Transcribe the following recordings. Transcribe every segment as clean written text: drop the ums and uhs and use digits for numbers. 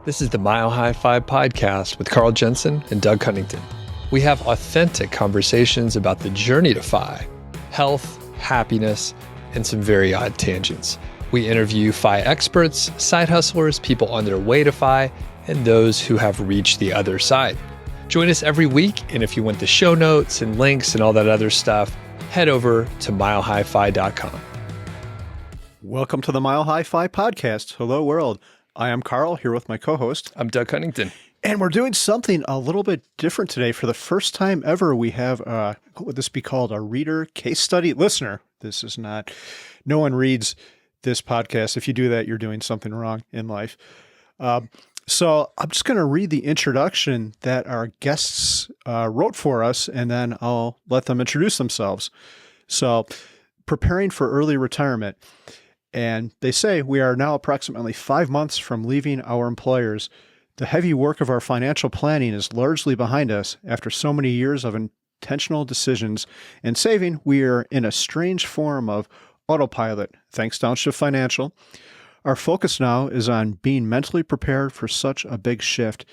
This is the MHFi podcast with Carl Jensen and Doug Cunnington. We have authentic conversations about the journey to Fi, health, happiness, and some very odd tangents. We interview Fi experts, side hustlers, people on their way to Fi, and those who have reached the other side. Join us every week, and if you want the show notes and links and all that other stuff, head over to milehighfi.com. Welcome to the Mile High Fi podcast. Hello, world. I am Carl, here with my co-host. I'm Doug Cunnington. And we're doing something a little bit different today. For the first time ever, we have, what would this be called? A reader case study listener. This is not, no one reads this podcast. If you do that, you're doing something wrong in life. So I'm just going to read the introduction that our guests wrote for us, and then I'll let them introduce themselves. So, preparing for early retirement. And they say, we are now approximately 5 months from leaving our employers. The heavy work of our financial planning is largely behind us. After so many years of intentional decisions and saving, we are in a strange form of autopilot, thanks Downshift Financial. Our focus now is on being mentally prepared for such a big shift.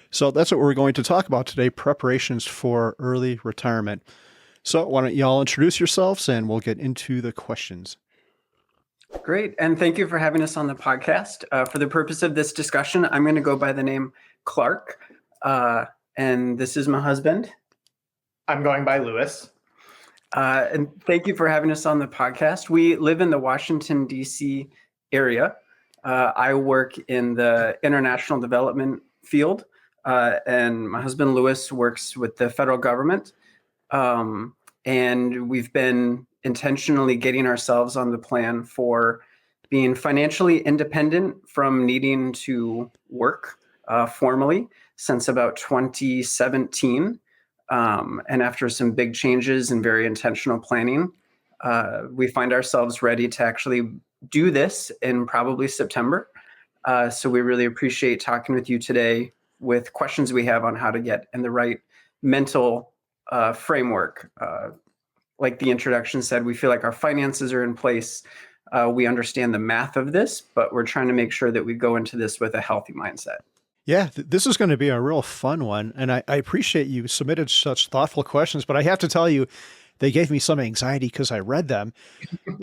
So that's what we're going to talk about today, preparations for early retirement. So why don't y'all introduce yourselves and we'll get into the questions. Great. And thank you for having us on the podcast. For the purpose of this discussion, I'm going to go by the name Clark. And this is my husband. I'm going by Lewis. And thank you for having us on the podcast. We live in the Washington, D.C. area. I work in the international development field. And my husband, Lewis, works with the federal government. And we've been intentionally getting ourselves on the plan for being financially independent from needing to work formally since about 2017. And after some big changes and very intentional planning, we find ourselves ready to actually do this in probably September. So we really appreciate talking with you today with questions we have on how to get in the right mental framework. Like the introduction said, we feel like our finances are in place. We understand the math of this, but we're trying to make sure that we go into this with a healthy mindset. Yeah, this is going to be a real fun one. And I appreciate you submitted such thoughtful questions, but I have to tell you, they gave me some anxiety because I read them.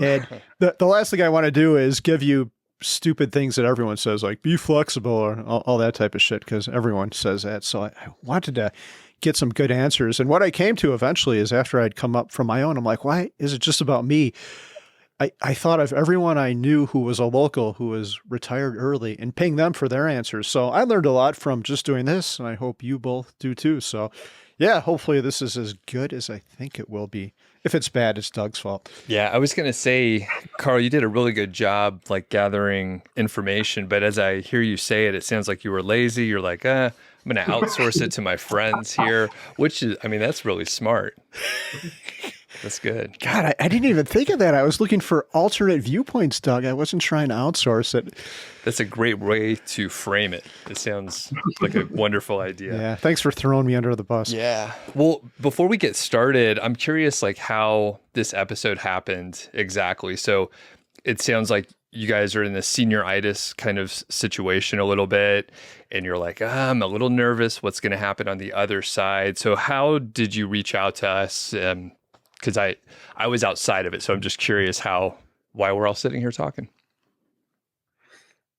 And the last thing I want to do is give you stupid things that everyone says, like be flexible or all that type of shit, because everyone says that. So I wanted to get some good answers. And what I came to eventually is after I'd come up from my own, I'm like, why is it just about me? I thought of everyone I knew who was a local, who was retired early, and paying them for their answers. So I learned a lot from just doing this, and I hope you both do too. So yeah, hopefully this is as good as I think it will be. If it's bad, it's Doug's fault. Yeah, I was going to say, Carl, you did a really good job like gathering information, but as I hear you say it, it sounds like you were lazy. You're like, I'm going to outsource it to my friends here, which is, I mean, that's really smart. That's good. God, I didn't even think of that. I was looking for alternate viewpoints, Doug. I wasn't trying to outsource it. That's a great way to frame it. It sounds like a wonderful idea. Yeah. Thanks for throwing me under the bus. Yeah. Well, before we get started, I'm curious like how this episode happened exactly. So it sounds like you guys are in the senioritis kind of situation a little bit, and you're like, I'm a little nervous. What's going to happen on the other side? So how did you reach out to us? Because I was outside of it. So I'm just curious why we're all sitting here talking.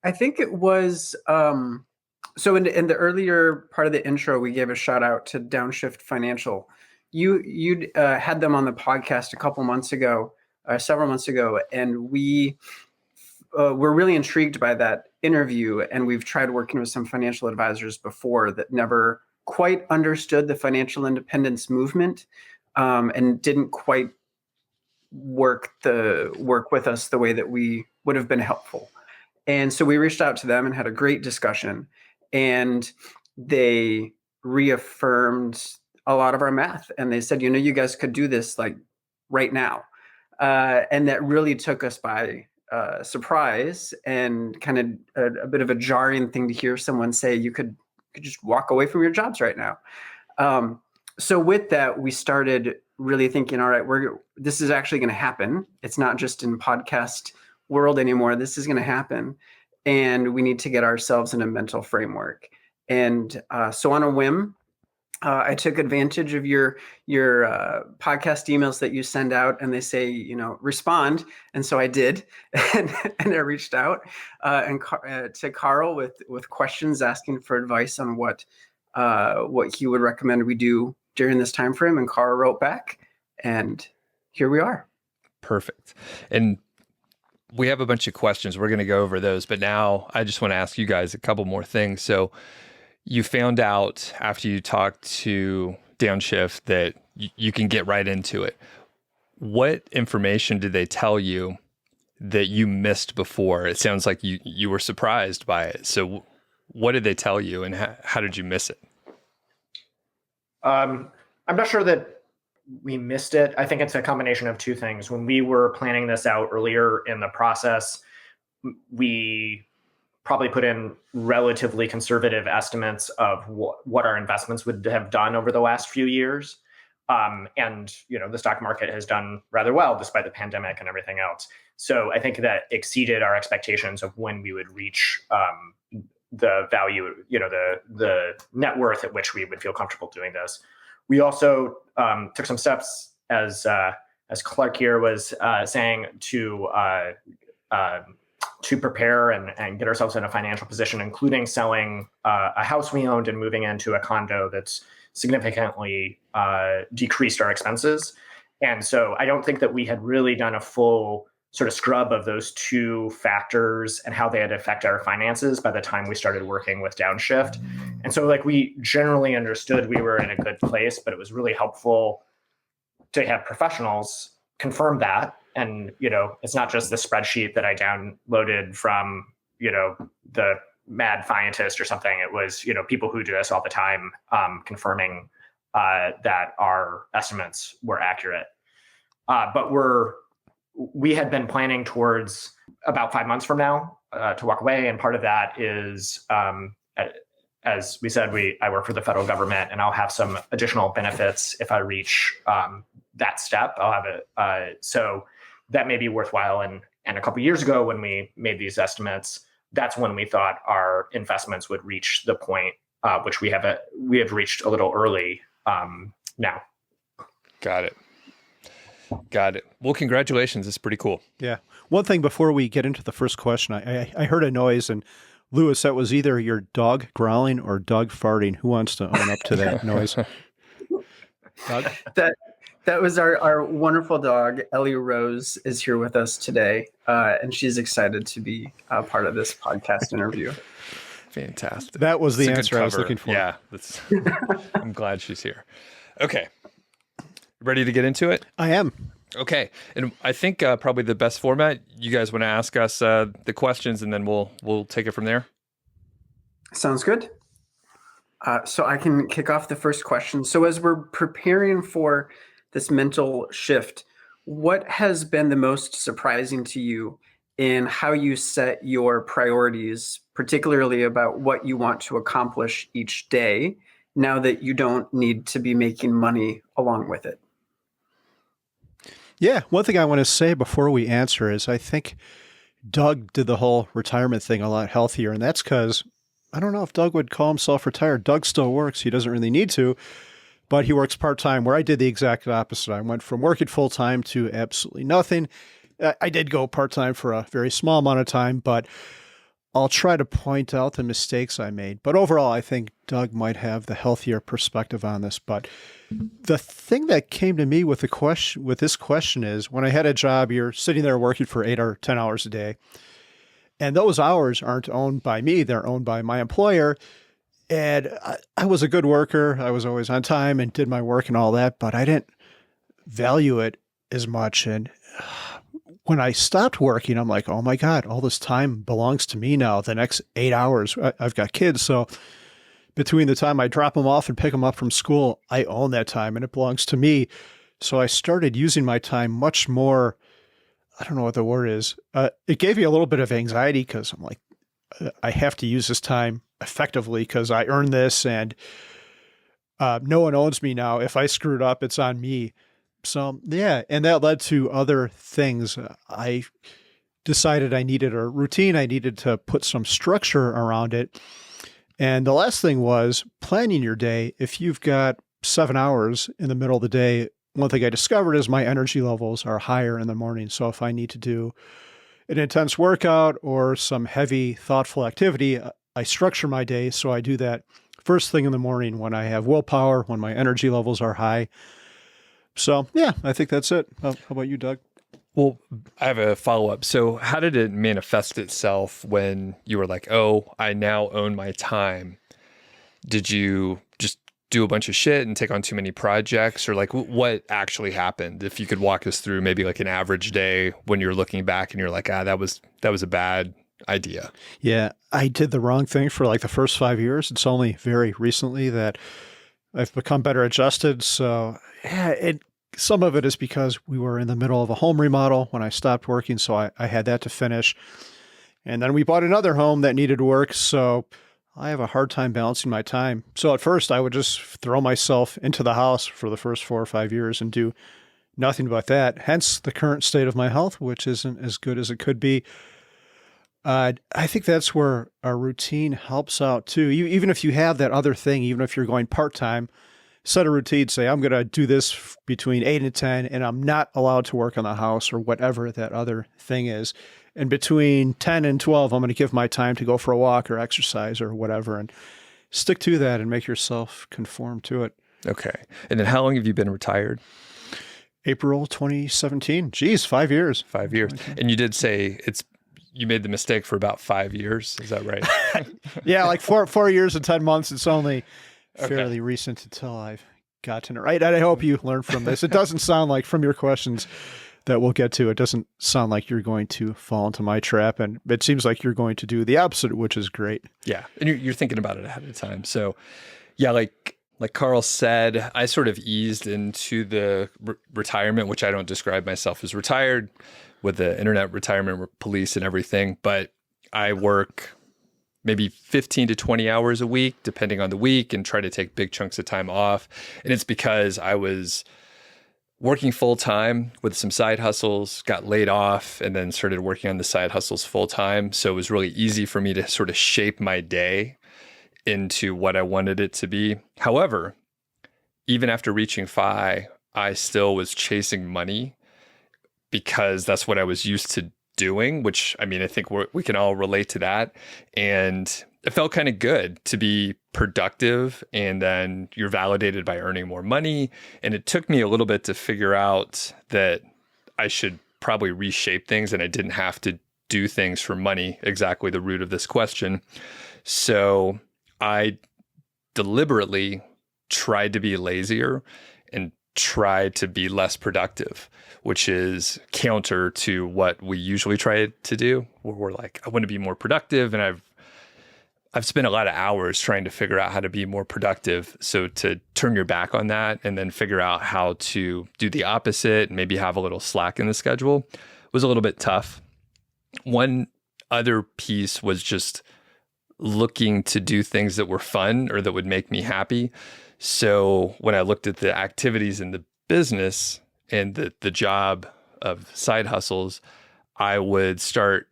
I think it was, so in the earlier part of the intro, we gave a shout out to Downshift Financial. You'd had them on the podcast a couple months ago, several months ago, and we were really intrigued by that interview. And we've tried working with some financial advisors before that never quite understood the financial independence movement. And didn't quite work with us the way that we would have been helpful. And so we reached out to them and had a great discussion, and they reaffirmed a lot of our math. And they said, you guys could do this like right now. And that really took us by surprise and kind of a bit of a jarring thing to hear someone say you could just walk away from your jobs right now. So with that, we started really thinking, all right, this is actually going to happen. It's not just in podcast world anymore. This is going to happen. and we need to get ourselves in a mental framework. And so on a whim, I took advantage of your podcast emails that you send out, and they say, respond. And so I did, and I reached out to Carl with questions, asking for advice on what he would recommend we do during this time frame. And Carl wrote back, and here we are. Perfect. And we have a bunch of questions. We're going to go over those, but now I just want to ask you guys a couple more things. So you found out after you talked to Downshift that you can get right into it. What information did they tell you that you missed before? It sounds like you were surprised by it. So what did they tell you, and how did you miss it? I'm not sure that we missed it. I think it's a combination of two things. When we were planning this out earlier in the process, we probably put in relatively conservative estimates of what our investments would have done over the last few years. And the stock market has done rather well despite the pandemic and everything else. So I think that exceeded our expectations of when we would reach the value, the net worth at which we would feel comfortable doing this. We also took some steps, as Clark here was saying, to prepare and get ourselves in a financial position, including selling a house we owned and moving into a condo that's significantly decreased our expenses. And so I don't think that we had really done a full sort of scrub of those two factors and how they had affected our finances by the time we started working with Downshift. And so we generally understood we were in a good place, but it was really helpful to have professionals confirm that. And, it's not just the spreadsheet that I downloaded from, the mad scientist or something. It was, people who do this all the time, confirming that our estimates were accurate. But we had been planning towards about 5 months from now to walk away. And part of that is, as we said, I work for the federal government, and I'll have some additional benefits if I reach that step. I'll have it. So that may be worthwhile. And a couple of years ago, when we made these estimates, that's when we thought our investments would reach the point which we have reached a little early now. Got it. Well, congratulations. It's pretty cool. Yeah. One thing before we get into the first question, I heard a noise, and Lewis, that was either your dog growling or Doug farting. Who wants to own up to that noise? Doug? That was our wonderful dog. Ellie Rose is here with us today, and she's excited to be a part of this podcast interview. Fantastic. That was the answer I was looking for. Yeah. I'm glad she's here. Okay. Ready to get into it? I am. Okay. And I think probably the best format, you guys want to ask us the questions, and then we'll take it from there. Sounds good. So I can kick off the first question. So as we're preparing for this mental shift, what has been the most surprising to you in how you set your priorities, particularly about what you want to accomplish each day, now that you don't need to be making money along with it? Yeah. One thing I want to say before we answer is I think Doug did the whole retirement thing a lot healthier. And that's because I don't know if Doug would call himself retired. Doug still works. He doesn't really need to, but he works part-time, where I did the exact opposite. I went from working full-time to absolutely nothing. I did go part-time for a very small amount of time, but I'll try to point out the mistakes I made. But overall, I think Doug might have the healthier perspective on this. But the thing that came to me with this question is, when I had a job, you're sitting there working for 8 or 10 hours a day, and those hours aren't owned by me. They're owned by my employer. And I was a good worker. I was always on time and did my work and all that, but I didn't value it as much. And when I stopped working, I'm like, oh my God, all this time belongs to me now. The next 8 hours, I've got kids. So between the time I drop them off and pick them up from school, I own that time and it belongs to me. So I started using my time much more. I don't know what the word is. It gave me a little bit of anxiety because I'm like, I have to use this time effectively because I earned this, and no one owns me now. If I screwed up, it's on me. So yeah, and that led to other things. I decided I needed a routine. I needed to put some structure around it. And the last thing was planning your day. If you've got 7 hours in the middle of the day, one thing I discovered is my energy levels are higher in the morning. So if I need to do an intense workout or some heavy, thoughtful activity, I structure my day so I do that first thing in the morning when I have willpower, when my energy levels are high. So, yeah, I think that's it. How about you, Doug? Well, I have a follow-up. So how did it manifest itself when you were like, oh, I now own my time? Did you just do a bunch of shit and take on too many projects, or like what actually happened? If you could walk us through maybe like an average day when you're looking back and you're like, that was a bad idea. Yeah, I did the wrong thing for like the first 5 years. It's only very recently that I've become better adjusted. So yeah, some of it is because we were in the middle of a home remodel when I stopped working. So I had that to finish. And then we bought another home that needed work. So I have a hard time balancing my time. So at first I would just throw myself into the house for the first 4 or 5 years and do nothing but that. Hence the current state of my health, which isn't as good as it could be. I think that's where a routine helps out too. Even if you have that other thing, even if you're going part-time, set a routine, say, I'm going to do this between 8 and 10, and I'm not allowed to work on the house or whatever that other thing is. And between 10 and 12, I'm going to give my time to go for a walk or exercise or whatever, and stick to that and make yourself conform to it. Okay. And then how long have you been retired? April 2017. Geez, 5 years. 5 years. And you did say you made the mistake for about 5 years. Is that right? Yeah, like 4 years and 10 months. It's only fairly recent until I've gotten it right. And I hope you learn from this. It doesn't sound like, from your questions that we'll get to, it doesn't sound like you're going to fall into my trap. And it seems like you're going to do the opposite, which is great. Yeah. And you're thinking about it ahead of time. So yeah, like Carl said, I sort of eased into the retirement, which I don't describe myself as retired, with the internet retirement police and everything. But I work maybe 15 to 20 hours a week, depending on the week, and try to take big chunks of time off. And it's because I was working full time with some side hustles, got laid off, and then started working on the side hustles full time. So it was really easy for me to sort of shape my day into what I wanted it to be. However, even after reaching FI, I still was chasing money because that's what I was used to doing, which, I mean, I think we can all relate to that. And it felt kind of good to be productive, and then you're validated by earning more money. And it took me a little bit to figure out that I should probably reshape things and I didn't have to do things for money, exactly the root of this question. So I deliberately tried to be lazier and tried to be less productive, which is counter to what we usually try to do, where we're like, I want to be more productive. And I've spent a lot of hours trying to figure out how to be more productive. So to turn your back on that and then figure out how to do the opposite and maybe have a little slack in the schedule was a little bit tough. One other piece was just looking to do things that were fun or that would make me happy. So when I looked at the activities in the business and the job of side hustles, I would start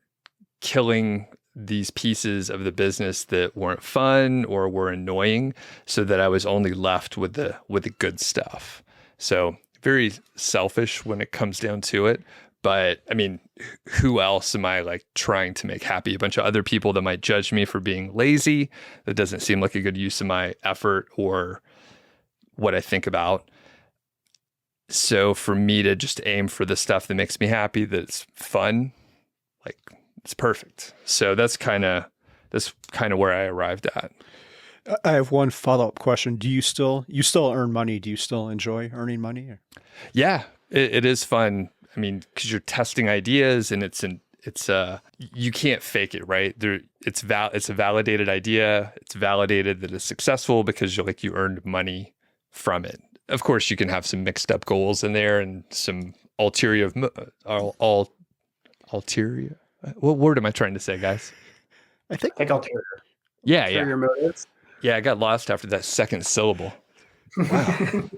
killing these pieces of the business that weren't fun or were annoying, so that I was only left with the good stuff. So very selfish when it comes down to it. But I mean, who else am I like trying to make happy? A bunch of other people that might judge me for being lazy. That doesn't seem like a good use of my effort or what I think about. So for me to just aim for the stuff that makes me happy, that's fun, like it's perfect. So that's kind of where I arrived at. I have one follow-up question. You still earn money? Do you still enjoy earning money? Yeah, it is fun. I mean, because you're testing ideas, and it's you can't fake it, right? It's a validated idea. It's validated that it's successful because you earned money from it. Of course, you can have some mixed up goals in there and some ulterior. What word am I trying to say, guys? I think ulterior. Yeah, Ulterior motives. Yeah, I got lost after that second syllable. Wow.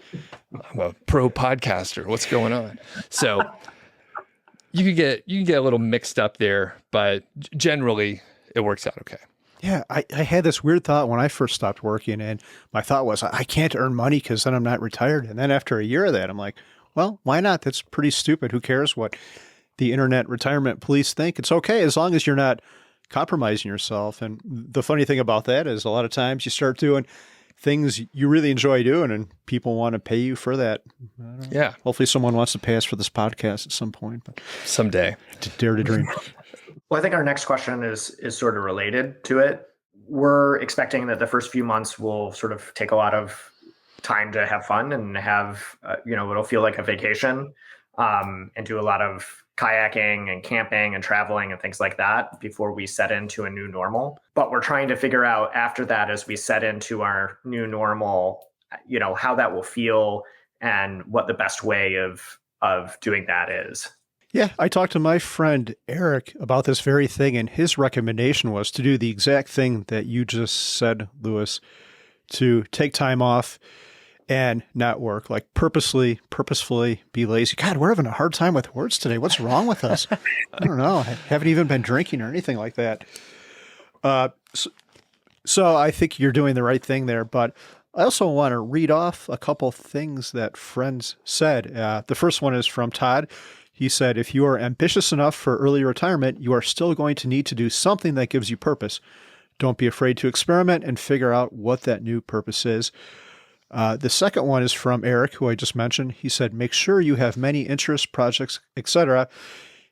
I'm a pro podcaster. What's going on? So, you can get a little mixed up there, but generally it works out okay. Yeah, I had this weird thought when I first stopped working, and my thought was, I can't earn money because then I'm not retired. And then after a year of that, I'm like, well, why not? That's pretty stupid. Who cares what the internet retirement police think? It's okay as long as you're not compromising yourself. And the funny thing about that is a lot of times you start doing things you really enjoy doing and people want to pay you for that. Yeah. Hopefully someone wants to pay us for this podcast at some point. But someday. Dare to dream. Well, I think our next question is sort of related to it. We're expecting that the first few months will sort of take a lot of time to have fun and have, it'll feel like a vacation, and do a lot of kayaking and camping and traveling and things like that before we set into a new normal. But we're trying to figure out after that, as we set into our new normal, how that will feel and what the best way of doing that is. Yeah, I talked to my friend Eric about this very thing, and his recommendation was to do the exact thing that you just said, Lewis, to take time off and not work, like purposefully be lazy. God, we're having a hard time with words today. What's wrong with us? I don't know. I haven't even been drinking or anything like that. So I think you're doing the right thing there, but I also want to read off a couple things that friends said. The first one is from Todd. He said, if you are ambitious enough for early retirement, you are still going to need to do something that gives you purpose. Don't be afraid to experiment and figure out what that new purpose is. The second one is from Eric, who I just mentioned. He said, make sure you have many interests, projects, etc.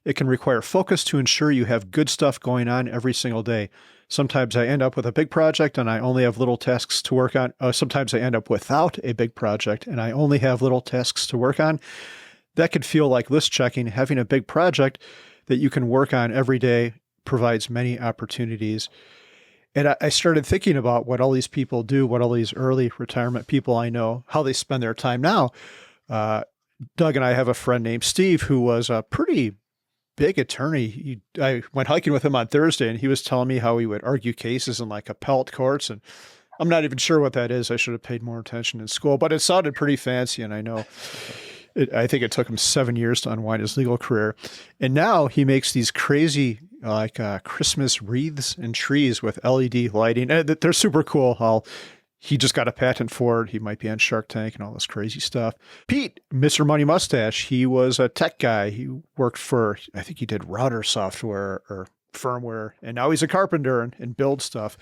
It can require focus to ensure you have good stuff going on every single day. Sometimes I end up with a big project and I only have little tasks to work on. Sometimes I end up without a big project and I only have little tasks to work on. That could feel like list checking. Having a big project that you can work on every day provides many opportunities. And I started thinking about what all these people do, what all these early retirement people I know, how they spend their time now. Doug and I have a friend named Steve who was a pretty big attorney. I went hiking with him on Thursday, and he was telling me how he would argue cases in like appellate courts. And I'm not even sure what that is. I should have paid more attention in school, but it sounded pretty fancy. And I know I think it took him 7 years to unwind his legal career. And now he makes these crazy Christmas wreaths and trees with LED lighting. And they're super cool. He just got a patent for it. He might be on Shark Tank and all this crazy stuff. Pete, Mr. Money Mustache, he was a tech guy. He worked for, I think he did router software or firmware. And now he's a carpenter and builds stuff.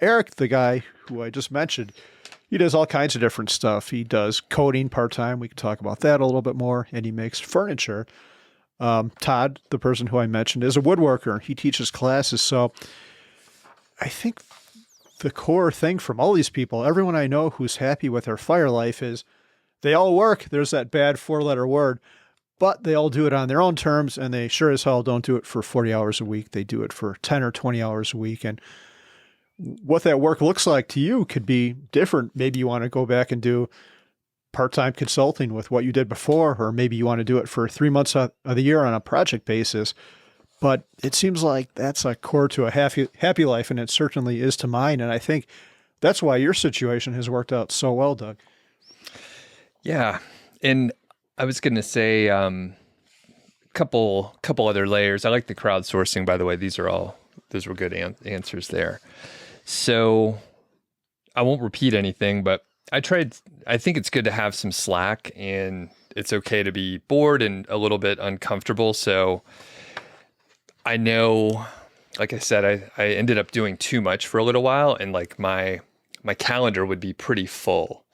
Eric, the guy who I just mentioned, he does all kinds of different stuff. He does coding part-time. We can talk about that a little bit more. And he makes furniture. Todd, the person who I mentioned, is a woodworker. He teaches classes. So I think the core thing from all these people, everyone I know who's happy with their fire life, is they all work. There's that bad 4-letter word, but they all do it on their own terms. And they sure as hell don't do it for 40 hours a week. They do it for 10 or 20 hours a week. And what that work looks like to you could be different. Maybe you want to go back and do part-time consulting with what you did before, or maybe you want to do it for 3 months of the year on a project basis. But it seems like that's a core to a happy life, and it certainly is to mine. And I think that's why your situation has worked out so well, Doug. Yeah. And I was going to say couple other layers. I like the crowdsourcing, by the way. Those were good answers there. So I won't repeat anything, but I think it's good to have some slack, and it's okay to be bored and a little bit uncomfortable. So I know, like I said, I ended up doing too much for a little while, and like my calendar would be pretty full,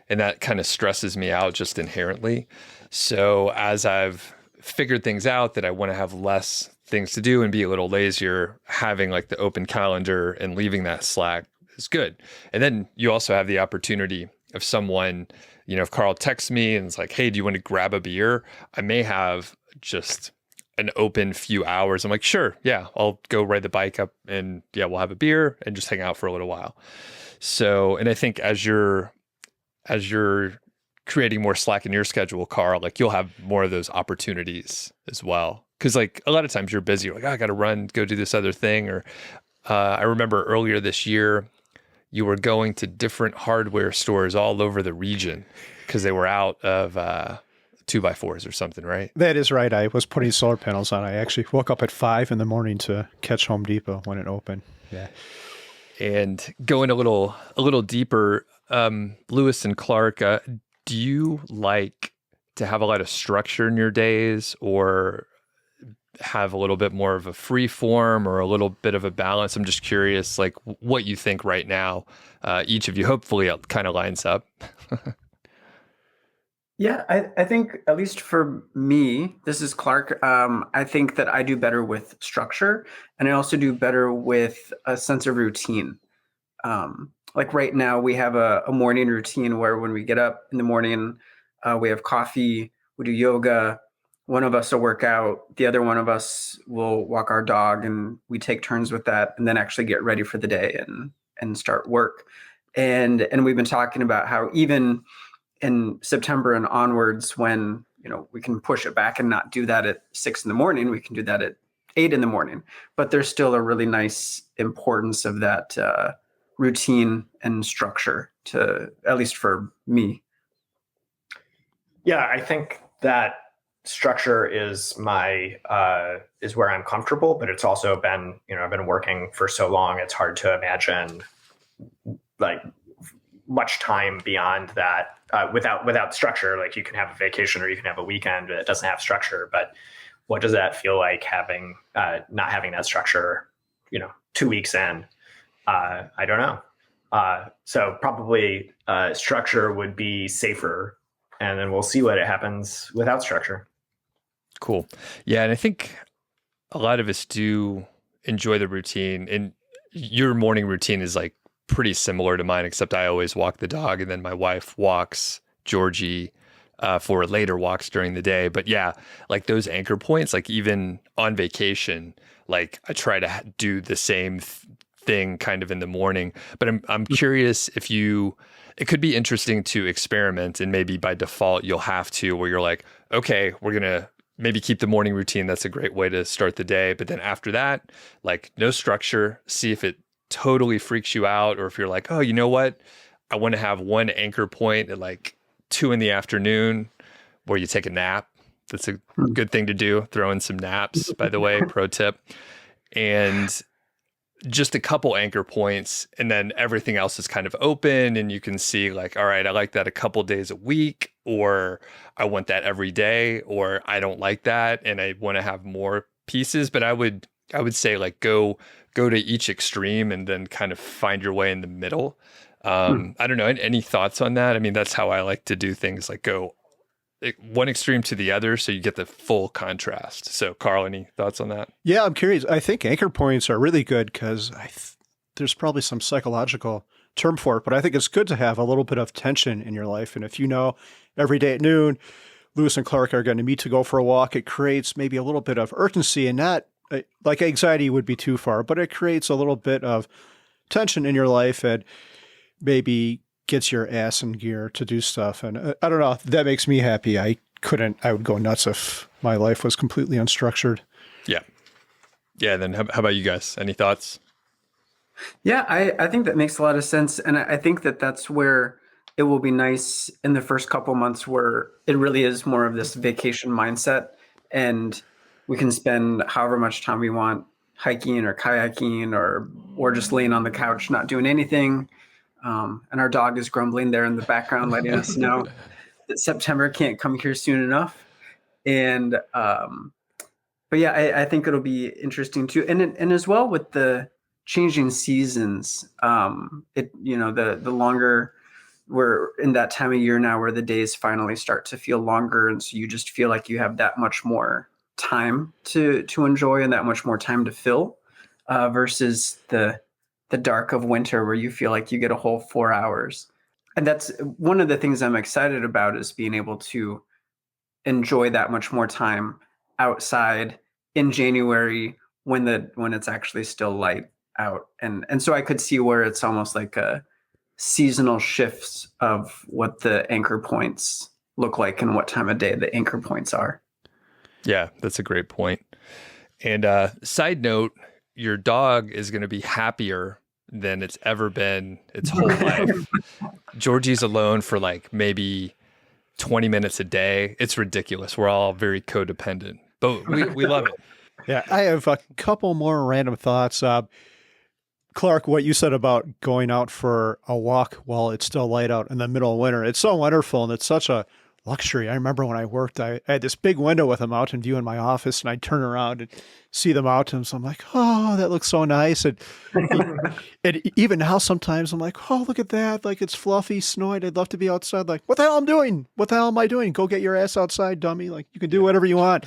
and that kind of stresses me out just inherently. So as I've figured things out that I want to have less things to do and be a little lazier, having like the open calendar and leaving that slack is good. And then you also have the opportunity of someone, if Carl texts me and it's like, hey, do you want to grab a beer? I may have just an open few hours. I'm like, sure. Yeah. I'll go ride the bike up and we'll have a beer and just hang out for a little while. So, and I think as you're creating more slack in your schedule, Carl, like you'll have more of those opportunities as well. Cause like a lot of times you're busy, you're like, I got to run, go do this other thing. Or I remember earlier this year, you were going to different hardware stores all over the region because they were out of 2x4s or something, right? That is right. I was putting solar panels on. I actually woke up at 5 in the morning to catch Home Depot when it opened. Yeah. And going a little deeper, Lewis and Clark, do you like to have a lot of structure in your days, or have a little bit more of a free form or a little bit of a balance? I'm just curious, like what you think right now. Each of you, hopefully it kind of lines up. Yeah, I think at least for me, this is Clark. I think that I do better with structure, and I also do better with a sense of routine. Like right now, we have a morning routine where when we get up in the morning, we have coffee, we do yoga. One of us will work out, the other one of us will walk our dog, and we take turns with that, and then actually get ready for the day and start work. And we've been talking about how even in September and onwards, when we can push it back and not do that at 6 a.m, we can do that at 8 a.m. But there's still a really nice importance of that routine and structure, to at least for me. Yeah, I think that structure is is where I'm comfortable, but it's also been, I've been working for so long, it's hard to imagine like much time beyond that without structure. Like you can have a vacation or you can have a weekend that doesn't have structure, but what does that feel like having not having that structure 2 weeks in? I don't know. So probably structure would be safer, and then we'll see what happens without structure. Cool. Yeah, and I think a lot of us do enjoy the routine, and your morning routine is like pretty similar to mine, except I always walk the dog, and then my wife walks Georgie for later walks during the day. But yeah, like those anchor points, like even on vacation, like I try to do the same thing kind of in the morning. But I'm curious if it could be interesting to experiment, and maybe by default you'll have to, where you're like, okay, we're gonna maybe keep the morning routine. That's a great way to start the day. But then after that, like no structure, see if it totally freaks you out, or if you're like, oh, you know what? I want to have one anchor point at like 2 p.m. where you take a nap. That's a good thing to do. Throw in some naps, by the way, pro tip. And just a couple anchor points, and then everything else is kind of open, and you can see like, all right, I like that a couple days a week, or I want that every day, or I don't like that and I want to have more pieces. But I would say like go to each extreme and then kind of find your way in the middle. I don't know. Any thoughts on that? I mean, that's how I like to do things, like go one extreme to the other, so you get the full contrast. So Carl, any thoughts on that? Yeah, I'm curious. I think anchor points are really good because there's probably some psychological term for it, but I think it's good to have a little bit of tension in your life. And if every day at noon, Lewis and Clark are going to meet to go for a walk, it creates maybe a little bit of urgency, and not like anxiety would be too far, but it creates a little bit of tension in your life and maybe gets your ass in gear to do stuff. And I don't know, that makes me happy. I would go nuts if my life was completely unstructured. Yeah. Yeah. Then how about you guys? Any thoughts? Yeah, I think that makes a lot of sense. And I think that that's where it will be nice in the first couple months, where it really is more of this vacation mindset, and we can spend however much time we want hiking or kayaking or just laying on the couch, not doing anything. And our dog is grumbling there in the background, letting us know that September can't come here soon enough. And but yeah, I think it'll be interesting too, and as well with the changing seasons. The longer we're in that time of year now, where the days finally start to feel longer, and so you just feel like you have that much more time to enjoy and that much more time to fill, versus the dark of winter, where you feel like you get a whole 4 hours. And that's one of the things I'm excited about, is being able to enjoy that much more time outside in January when it's actually still light out. And so I could see where it's almost like a seasonal shifts of what the anchor points look like and what time of day the anchor points are. Yeah, that's a great point. And side note, your dog is going to be happier than it's ever been its whole life. Georgie's alone for like maybe 20 minutes a day. It's ridiculous. We're all very codependent, but we love it. Yeah, I have a couple more random thoughts. Clark, what you said about going out for a walk while it's still light out in the middle of winter, it's so wonderful and it's such a luxury. I remember when I worked, I had this big window with a mountain view in my office, and I'd turn around and see the mountains. I'm like, oh, that looks so nice. And even now, sometimes I'm like, oh, look at that. Like, it's fluffy, snowy. I'd love to be outside. Like, what the hell am I doing? What the hell am I doing? Go get your ass outside, dummy. Like, you can do whatever you want.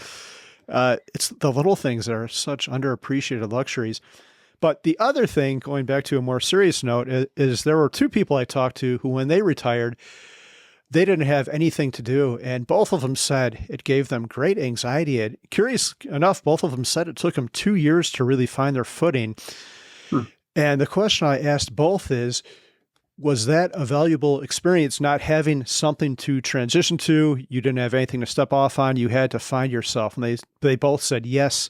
It's the little things that are such underappreciated luxuries. But the other thing, going back to a more serious note, is there were two people I talked to who, when they retired, they didn't have anything to do. And both of them said it gave them great anxiety. And curious enough, both of them said it took them 2 years to really find their footing. And the question I asked both is, was that a valuable experience, not having something to transition to? You didn't have anything to step off on. You had to find yourself. And they both said, yes,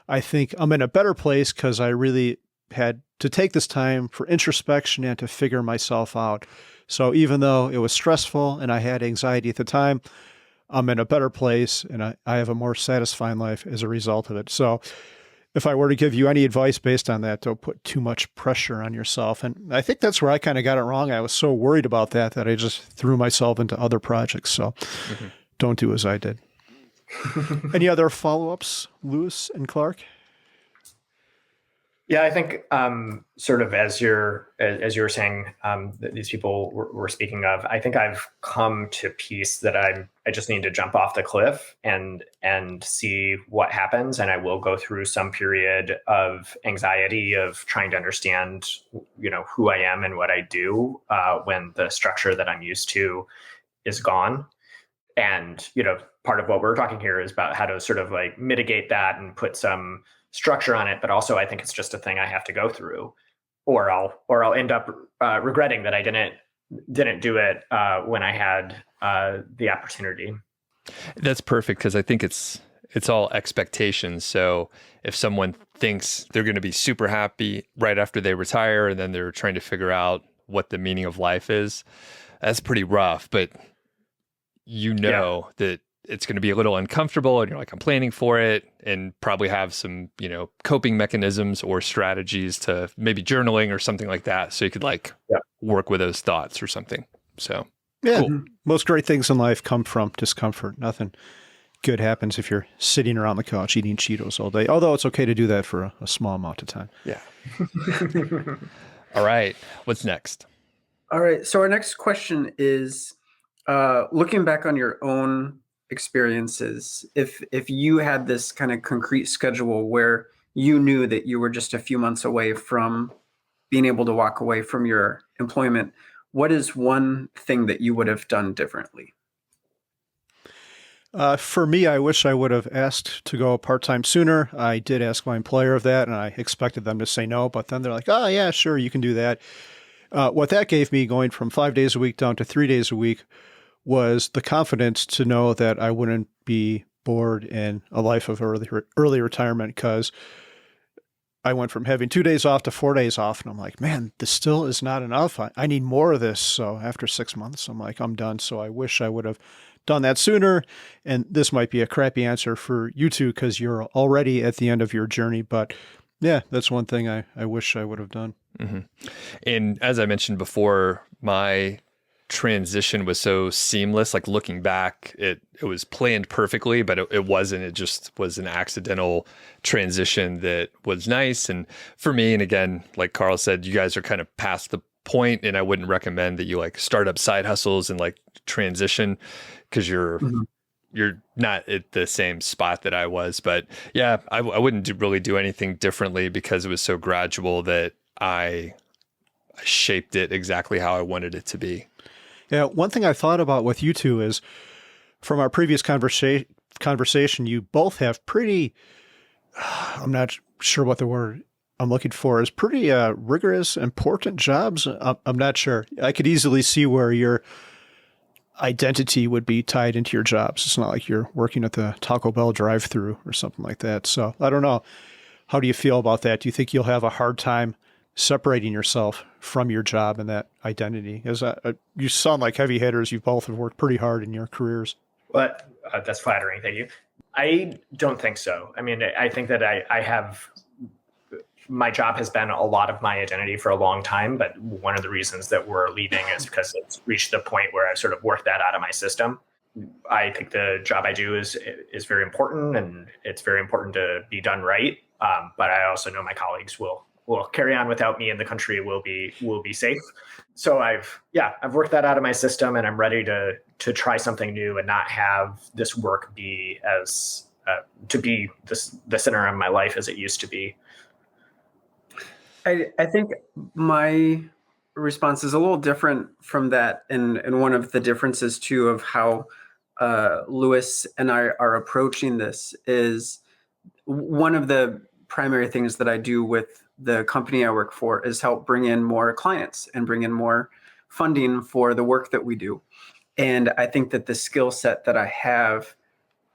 I think I'm in a better place because I really had to take this time for introspection and to figure myself out. So even though it was stressful and I had anxiety at the time, I'm in a better place and I have a more satisfying life as a result of it. So if I were to give you any advice based on that, don't put too much pressure on yourself. And I think that's where I kind of got it wrong. I was so worried about that I just threw myself into other projects. So don't do as I did. Any other follow-ups, Lewis and Clark? Yeah, I think sort of as you were saying, that these people were speaking of, I think I've come to peace that I just need to jump off the cliff and see what happens, and I will go through some period of anxiety of trying to understand, who I am and what I do when the structure that I'm used to is gone. And part of what we're talking here is about how to sort of like mitigate that and put some structure on it, but also I think it's just a thing I have to go through, or I'll end up regretting that I didn't do it when I had the opportunity. That's perfect, because I think it's all expectations. So if someone thinks they're going to be super happy right after they retire, and then they're trying to figure out what the meaning of life is, that's pretty rough. But that it's going to be a little uncomfortable, and you're like, I'm planning for it, and probably have some, coping mechanisms or strategies to maybe journaling or something like that. So you could work with those thoughts or something. So yeah, cool. Most great things in life come from discomfort. Nothing good happens if you're sitting around the couch eating Cheetos all day, although it's okay to do that for a small amount of time. Yeah. All right. What's next? All right. So our next question is, looking back on your own experiences, if you had this kind of concrete schedule where you knew that you were just a few months away from being able to walk away from your employment, what is one thing that you would have done differently? For me, I wish I would have asked to go part-time sooner. I did ask my employer of that, and I expected them to say no, but then they're like, oh yeah, sure, you can do that. What that gave me, going from 5 days a week down to 3 days a week, was the confidence to know that I wouldn't be bored in a life of early retirement, because I went from having 2 days off to 4 days off, and I'm like, man, this still is not enough. I need more of this. So after 6 months, I'm like, I'm done. So I wish I would have done that sooner. And this might be a crappy answer for you two, because you're already at the end of your journey. But yeah, that's one thing I wish I would have done. Mm-hmm. And as I mentioned before, my transition was so seamless. Like, looking back, it was planned perfectly, but it wasn't. It just was an accidental transition that was nice. And for me, and again, like Carl said, you guys are kind of past the point, and I wouldn't recommend that you start up side hustles and transition, because you're not at the same spot that I was. But yeah, I wouldn't really do anything differently, because it was so gradual that I shaped it exactly how I wanted it to be. Yeah, one thing I thought about with you two is, from our previous conversation, you both have pretty, I'm not sure what the word I'm looking for is, pretty rigorous, important jobs. I'm not sure. I could easily see where your identity would be tied into your jobs. It's not like you're working at the Taco Bell drive-thru or something like that. So I don't know. How do you feel about that? Do you think you'll have a hard time separating yourself from your job and that identity? You sound like heavy hitters. You both have worked pretty hard in your careers. But that's flattering. Thank you. I don't think so. I mean, I think that I have, my job has been a lot of my identity for a long time, but one of the reasons that we're leaving is because it's reached the point where I've sort of worked that out of my system. I think the job I do is very important, and it's very important to be done right. But I also know my colleagues will carry on without me, and the country will be safe. So I've worked that out of my system, and I'm ready to try something new and not have this work be as to be the center of my life as it used to be. I think my response is a little different from that, and one of the differences too of how Lewis and I are approaching this is one of the primary things that I do with the company I work for is help bring in more clients and bring in more funding for the work that we do. And I think that the skill set that I have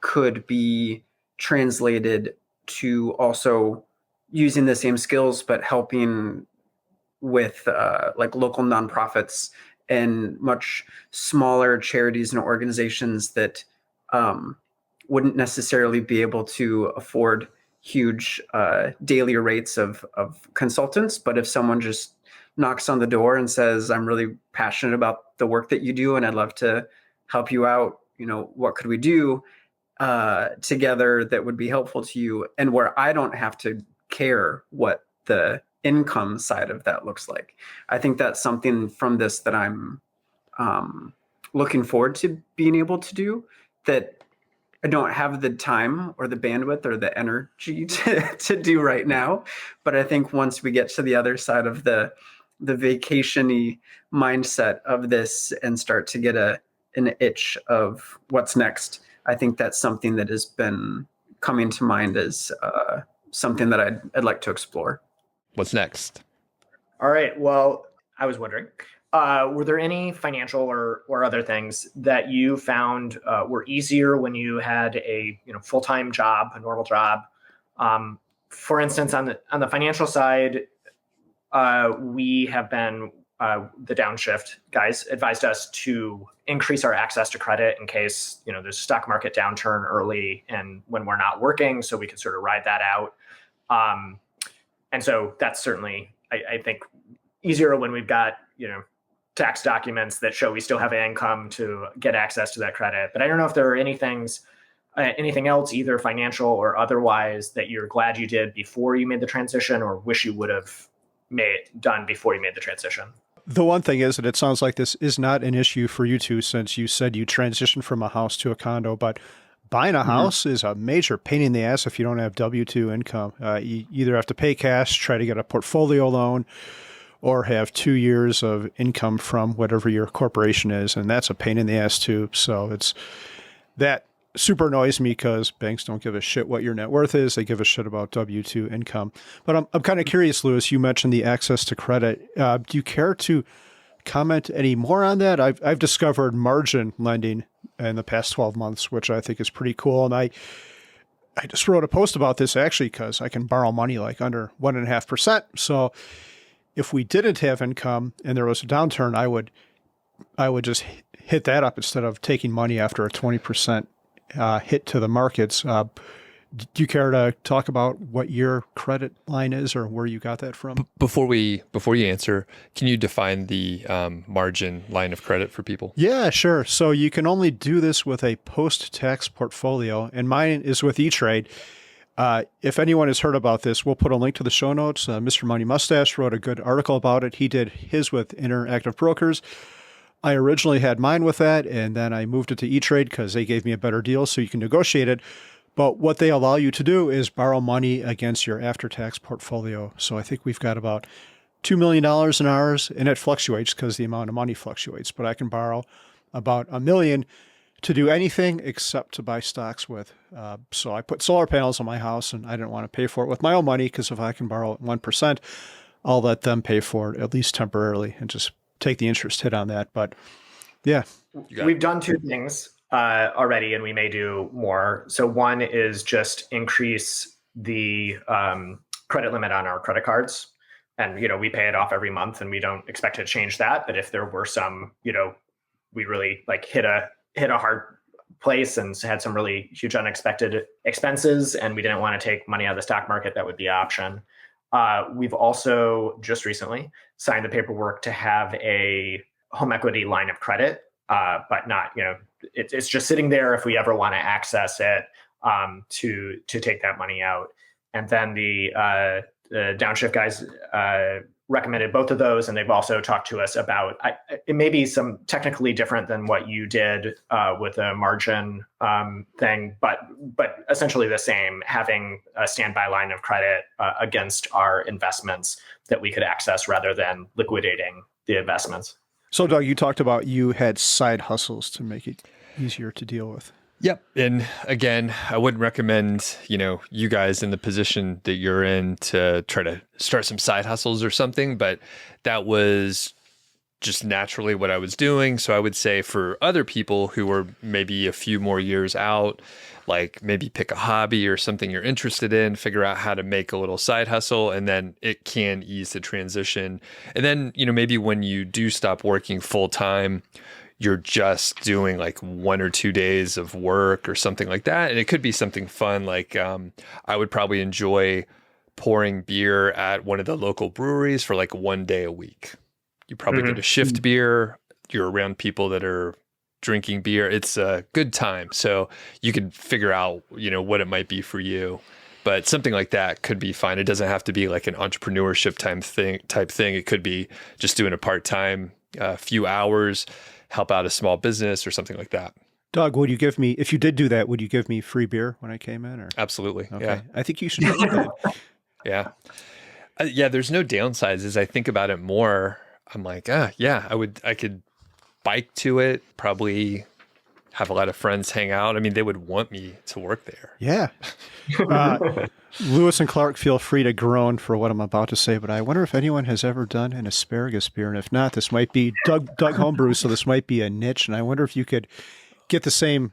could be translated to also using the same skills, but helping with like local nonprofits and much smaller charities and organizations that wouldn't necessarily be able to afford huge daily rates of consultants. But if someone just knocks on the door and says, I'm really passionate about the work that you do and I'd love to help you out, what could we do together that would be helpful to you, and where I don't have to care what the income side of that looks like. I think that's something from this that I'm looking forward to being able to do, that I don't have the time or the bandwidth or the energy to do right now. But I think once we get to the other side of the vacation-y mindset of this and start to get an itch of what's next, I think that's something that has been coming to mind as something that I'd like to explore. What's next? All right. Well, I was wondering, were there any financial or other things that you found were easier when you had a full-time job, a normal job? For instance, on the financial side, we have been the downshift guys advised us to increase our access to credit in case there's a stock market downturn early and when we're not working, so we could sort of ride that out. And so that's certainly, I think, easier when we've got tax documents that show we still have income to get access to that credit. But I don't know if there are anything else, either financial or otherwise, that you're glad you did before you made the transition or wish you would have done before you made the transition. The one thing is that it sounds like this is not an issue for you two, since you said you transitioned from a house to a condo, but buying a house is a major pain in the ass if you don't have W-2 income. You either have to pay cash, try to get a portfolio loan, or have 2 years of income from whatever your corporation is, and that's a pain in the ass too. So that super annoys me because banks don't give a shit what your net worth is. They give a shit about W-2 income. But I'm kind of curious, Lewis, you mentioned the access to credit. Do you care to comment any more on that? I've discovered margin lending in the past 12 months, which I think is pretty cool. And I just wrote a post about this actually because I can borrow money like under 1.5%. So if we didn't have income and there was a downturn, I would just hit that up instead of taking money after a 20% hit to the markets. Do you care to talk about what your credit line is or where you got that from? Before you answer, can you define the margin line of credit for people? Yeah, sure. So you can only do this with a post-tax portfolio, and mine is with E-Trade. If anyone has heard about this, we'll put a link to the show notes. Mr. Money Mustache wrote a good article about it. He did his with Interactive Brokers. I originally had mine with that, and then I moved it to E-Trade because they gave me a better deal, so you can negotiate it. But what they allow you to do is borrow money against your after-tax portfolio. So I think we've got about $2 million in ours, and it fluctuates because the amount of money fluctuates. But I can borrow about $1 million to do anything except to buy stocks with. So I put solar panels on my house, and I didn't want to pay for it with my own money because if I can borrow 1%, I'll let them pay for it, at least temporarily, and just take the interest hit on that. But yeah. We've done two things already, and we may do more. So one is just increase the credit limit on our credit cards. and we pay it off every month, and we don't expect to change that. But if there were some, we really like hit a hard place and had some really huge unexpected expenses, and we didn't want to take money out of the stock market, that would be an option. We've also just recently signed the paperwork to have a home equity line of credit, but not, it's just sitting there if we ever want to access it, to take that money out. And then the Downshift guys recommended both of those, and they've also talked to us about it may be some technically different than what you did with a margin thing, but essentially the same, having a standby line of credit against our investments that we could access rather than liquidating the investments. So, Doug, you talked about you had side hustles to make it easier to deal with. Yep. And again, I wouldn't recommend, you guys in the position that you're in to try to start some side hustles or something, but that was just naturally what I was doing. So I would say for other people who are maybe a few more years out, like maybe pick a hobby or something you're interested in, figure out how to make a little side hustle, and then it can ease the transition. And then, maybe when you do stop working full time, you're just doing like 1 or 2 days of work or something like that. And it could be something fun. Like I would probably enjoy pouring beer at one of the local breweries for like 1 day a week. You probably get a shift beer. You're around people that are drinking beer. It's a good time. So you could figure out, what it might be for you. But something like that could be fine. It doesn't have to be like an entrepreneurship type thing. It could be just doing a part-time, few hours, help out a small business or something like that. Doug, would you give me, if you did do that, would you give me free beer when I came in? Or? Absolutely. Okay. Yeah. I think you should do that. Yeah. Yeah. There's no downsides. As I think about it more, I'm like, I could bike to it, probably have a lot of friends hang out. I mean, they would want me to work there. Yeah. Lewis and Clark, feel free to groan for what I'm about to say, but I wonder if anyone has ever done an asparagus beer. And if not, this might be Doug Homebrew, so this might be a niche. And I wonder if you could get the same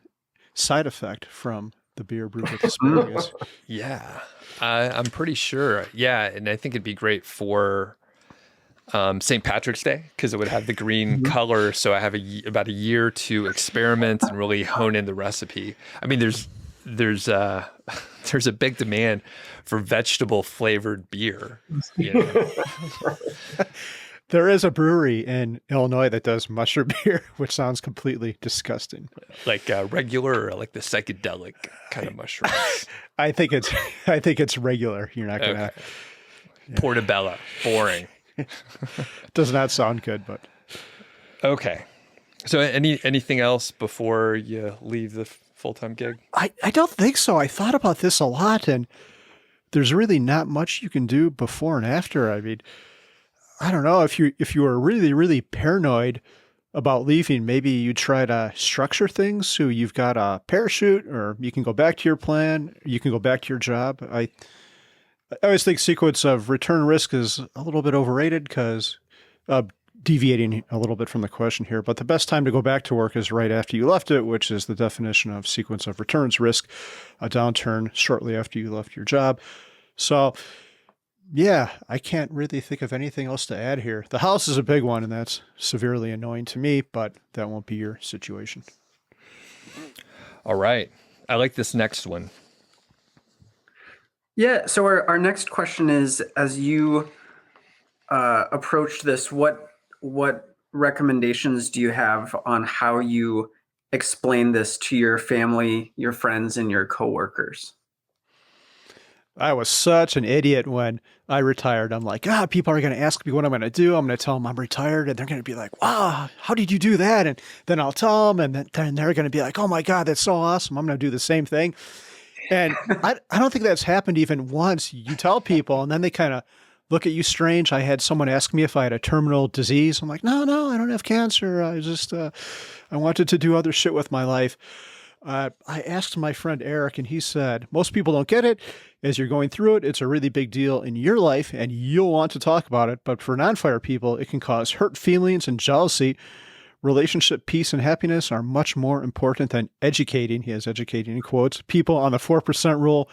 side effect from the beer brewed with asparagus. Yeah, I'm pretty sure. Yeah, and I think it'd be great for St. Patrick's Day because it would have the green color. So I have about a year to experiment and really hone in the recipe. I mean, there's a big demand for vegetable flavored beer. There is a brewery in Illinois that does mushroom beer, which sounds completely disgusting. Like regular or like the psychedelic kind of mushrooms. I think it's regular. You're not going to. Okay. Portobello, boring. Does not sound good, but okay. So anything else before you leave the full-time gig? I don't think so. I thought about this a lot, and there's really not much you can do before and after. I mean, I don't know if you were really, really paranoid about leaving, maybe you try to structure things so you've got a parachute, or you can go back to your plan, you can go back to your job. I always think sequence of return risk is a little bit overrated because deviating a little bit from the question here, but the best time to go back to work is right after you left it, which is the definition of sequence of returns risk, a downturn shortly after you left your job. So yeah, I can't really think of anything else to add here. The house is a big one, and that's severely annoying to me, but that won't be your situation. All right. I like this next one. Yeah. So our next question is, as you approach this, what recommendations do you have on how you explain this to your family, your friends, and your coworkers? I was such an idiot when I retired. I'm like, people are going to ask me what I'm going to do. I'm going to tell them I'm retired, and they're going to be like, wow, how did you do that? And then I'll tell them, and then they're going to be like, oh my God, that's so awesome. I'm going to do the same thing. And I don't think that's happened even once. You tell people, and then they kind of look at you strange. I had someone ask me if I had a terminal disease. I'm like, no, I don't have cancer. I just, I wanted to do other shit with my life. I asked my friend Eric, and he said, most people don't get it. As you're going through it, it's a really big deal in your life, and you'll want to talk about it. But for non-fire people, it can cause hurt feelings and jealousy. Relationship, peace, and happiness are much more important than educating, he has educating in quotes, people on the 4% rule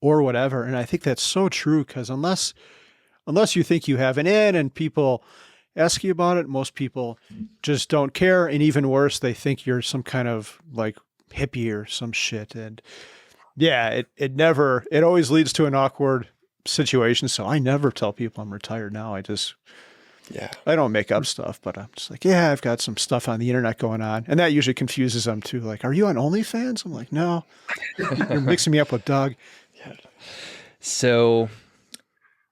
or whatever. And I think that's so true, because unless unless you think you have an in and people ask you about it, most people just don't care. And even worse, they think you're some kind of like hippie or some shit. And yeah, it always leads to an awkward situation. So I never tell people I'm retired now. I don't make up stuff, but I'm just like, yeah, I've got some stuff on the internet going on. And that usually confuses them too. Like, are you on OnlyFans? I'm like, no, you're mixing me up with Doug. Yeah. So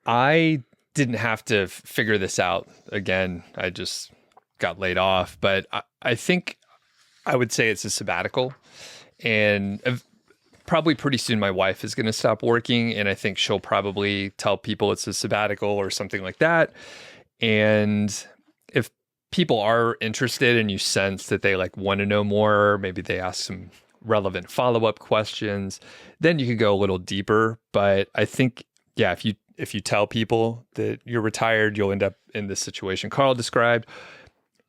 I didn't have to figure this out again. I just got laid off, but I think I would say it's a sabbatical, and probably pretty soon my wife is going to stop working, and I think she'll probably tell people it's a sabbatical or something like that. And if people are interested and you sense that they like want to know more, maybe they ask some relevant follow-up questions, then you could go a little deeper. But I think, yeah, if you tell people that you're retired, you'll end up in this situation Carl described.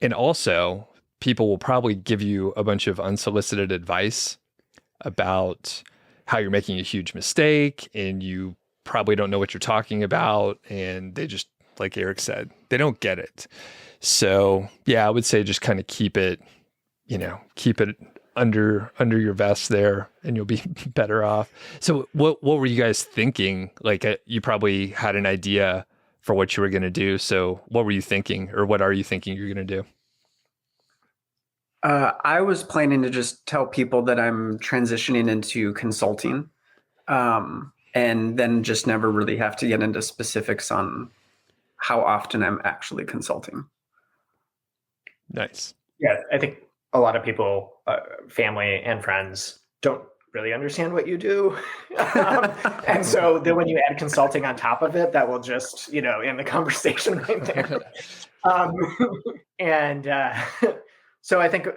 And also, people will probably give you a bunch of unsolicited advice about how you're making a huge mistake, and you probably don't know what you're talking about, and they just, like Eric said, they don't get it. So yeah, I would say just kind of keep it under your vest there, and you'll be better off. So what were you guys thinking? Like you probably had an idea for what you were going to do. So what were you thinking, or what are you thinking you're going to do? I was planning to just tell people that I'm transitioning into consulting, and then just never really have to get into specifics on how often I'm actually consulting. Nice. Yeah, I think a lot of people, family and friends, don't really understand what you do. And so then when you add consulting on top of it, that will just, end the conversation right there. So I think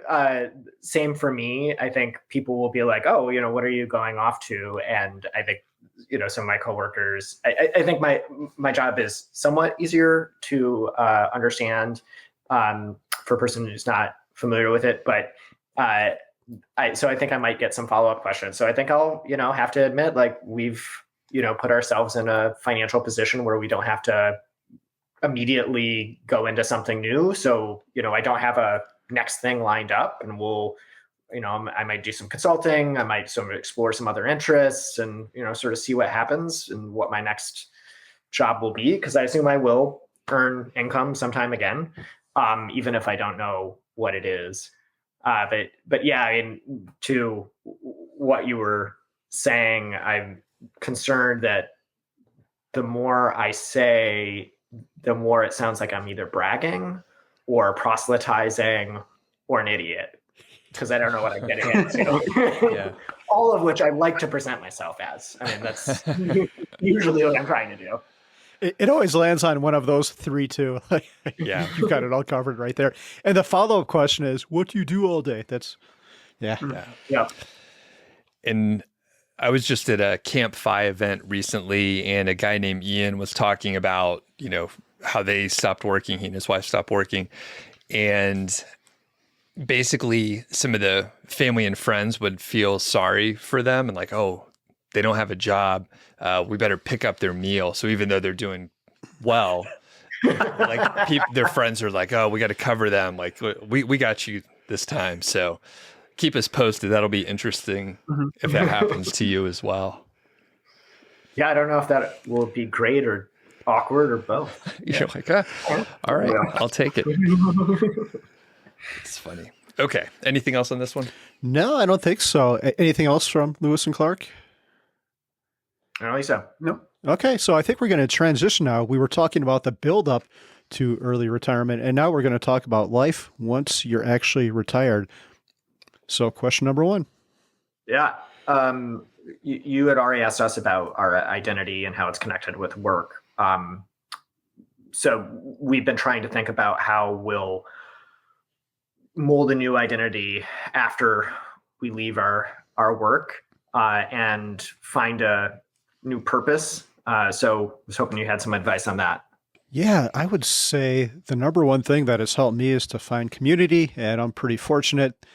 same for me. I think people will be like, oh, what are you going off to? And I think, some of my coworkers, I think my job is somewhat easier to understand for a person who's not familiar with it. But so I think I might get some follow-up questions. So I think I'll, have to admit, like, we've, put ourselves in a financial position where we don't have to immediately go into something new. So, I don't have a next thing lined up, and we'll, I might do some consulting. I might sort of explore some other interests and, sort of see what happens and what my next job will be. Cause I assume I will earn income sometime again, even if I don't know what it is. But yeah, I mean, to what you were saying, I'm concerned that the more I say, the more it sounds like I'm either bragging or proselytizing or an idiot, because I don't know what I'm getting into. Yeah. All of which I like to present myself as. I mean, that's usually what I'm trying to do. It always lands on one of those three, too. Yeah. You got it all covered right there. And the follow-up question is, what do you do all day? That's, yeah. Yeah. And I was just at a MHFi event recently, and a guy named Ian was talking about, how they stopped working. He and his wife stopped working. And basically some of the family and friends would feel sorry for them and like, oh, they don't have a job. We better pick up their meal. So even though they're doing well, like their friends are like, oh, we got to cover them. Like we got you this time. So keep us posted. That'll be interesting if that happens to you as well. Yeah. I don't know if that will be great or awkward or both. You're like, all right, I'll take it. It's funny. Okay. Anything else on this one? No, I don't think so. Anything else from Lewis and Clark? I don't think so. No. Okay. So I think we're going to transition now. We were talking about the build up to early retirement, and now we're going to talk about life once you're actually retired. So question number one. Yeah. You had already asked us about our identity and how it's connected with work. So we've been trying to think about how we'll mold a new identity after we leave our work and find a new purpose. So I was hoping you had some advice on that. Yeah, I would say the number one thing that has helped me is to find community, and I'm pretty fortunate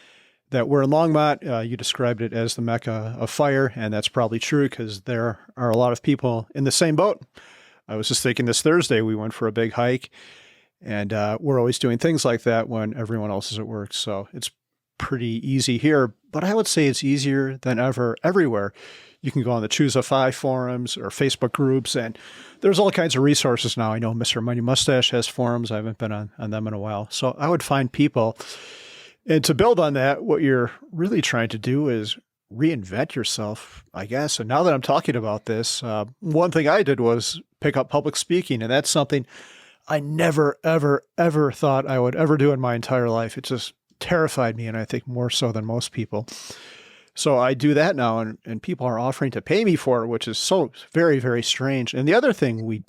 that we're in Longmont. You described it as the Mecca of fire, and that's probably true because there are a lot of people in the same boat. I was just thinking this Thursday, we went for a big hike, and we're always doing things like that when everyone else is at work. So it's pretty easy here, but I would say it's easier than ever everywhere. You can go on the Choose a Fi forums or Facebook groups, and there's all kinds of resources now. I know Mr. Money Mustache has forums. I haven't been on them in a while. So I would find people. And to build on that, what you're really trying to do is reinvent yourself, I guess. And now that I'm talking about this, one thing I did was pick up public speaking, and that's something I never, ever, ever thought I would ever do in my entire life. It just terrified me, and I think more so than most people. So I do that now, and people are offering to pay me for it, which is so very, very strange. And the other thing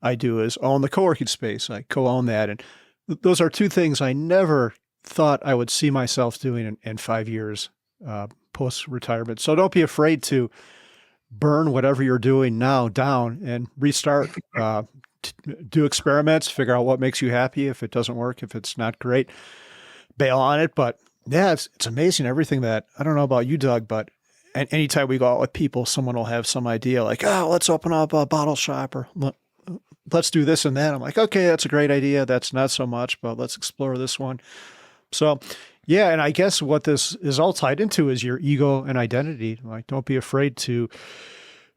I do is own the co-working space. I co-own that. And those are two things I never thought I would see myself doing in 5 years post-retirement. So don't be afraid to burn whatever you're doing now down and restart. Do experiments, figure out what makes you happy. If it doesn't work, if it's not great, bail on it. But yeah, it's amazing everything that, I don't know about you, Doug, but anytime we go out with people, someone will have some idea like, oh, let's open up a bottle shop, or let's do this and that. I'm like, okay, that's a great idea. That's not so much, but let's explore this one. So yeah, and I guess what this is all tied into is your ego and identity. Like, don't be afraid to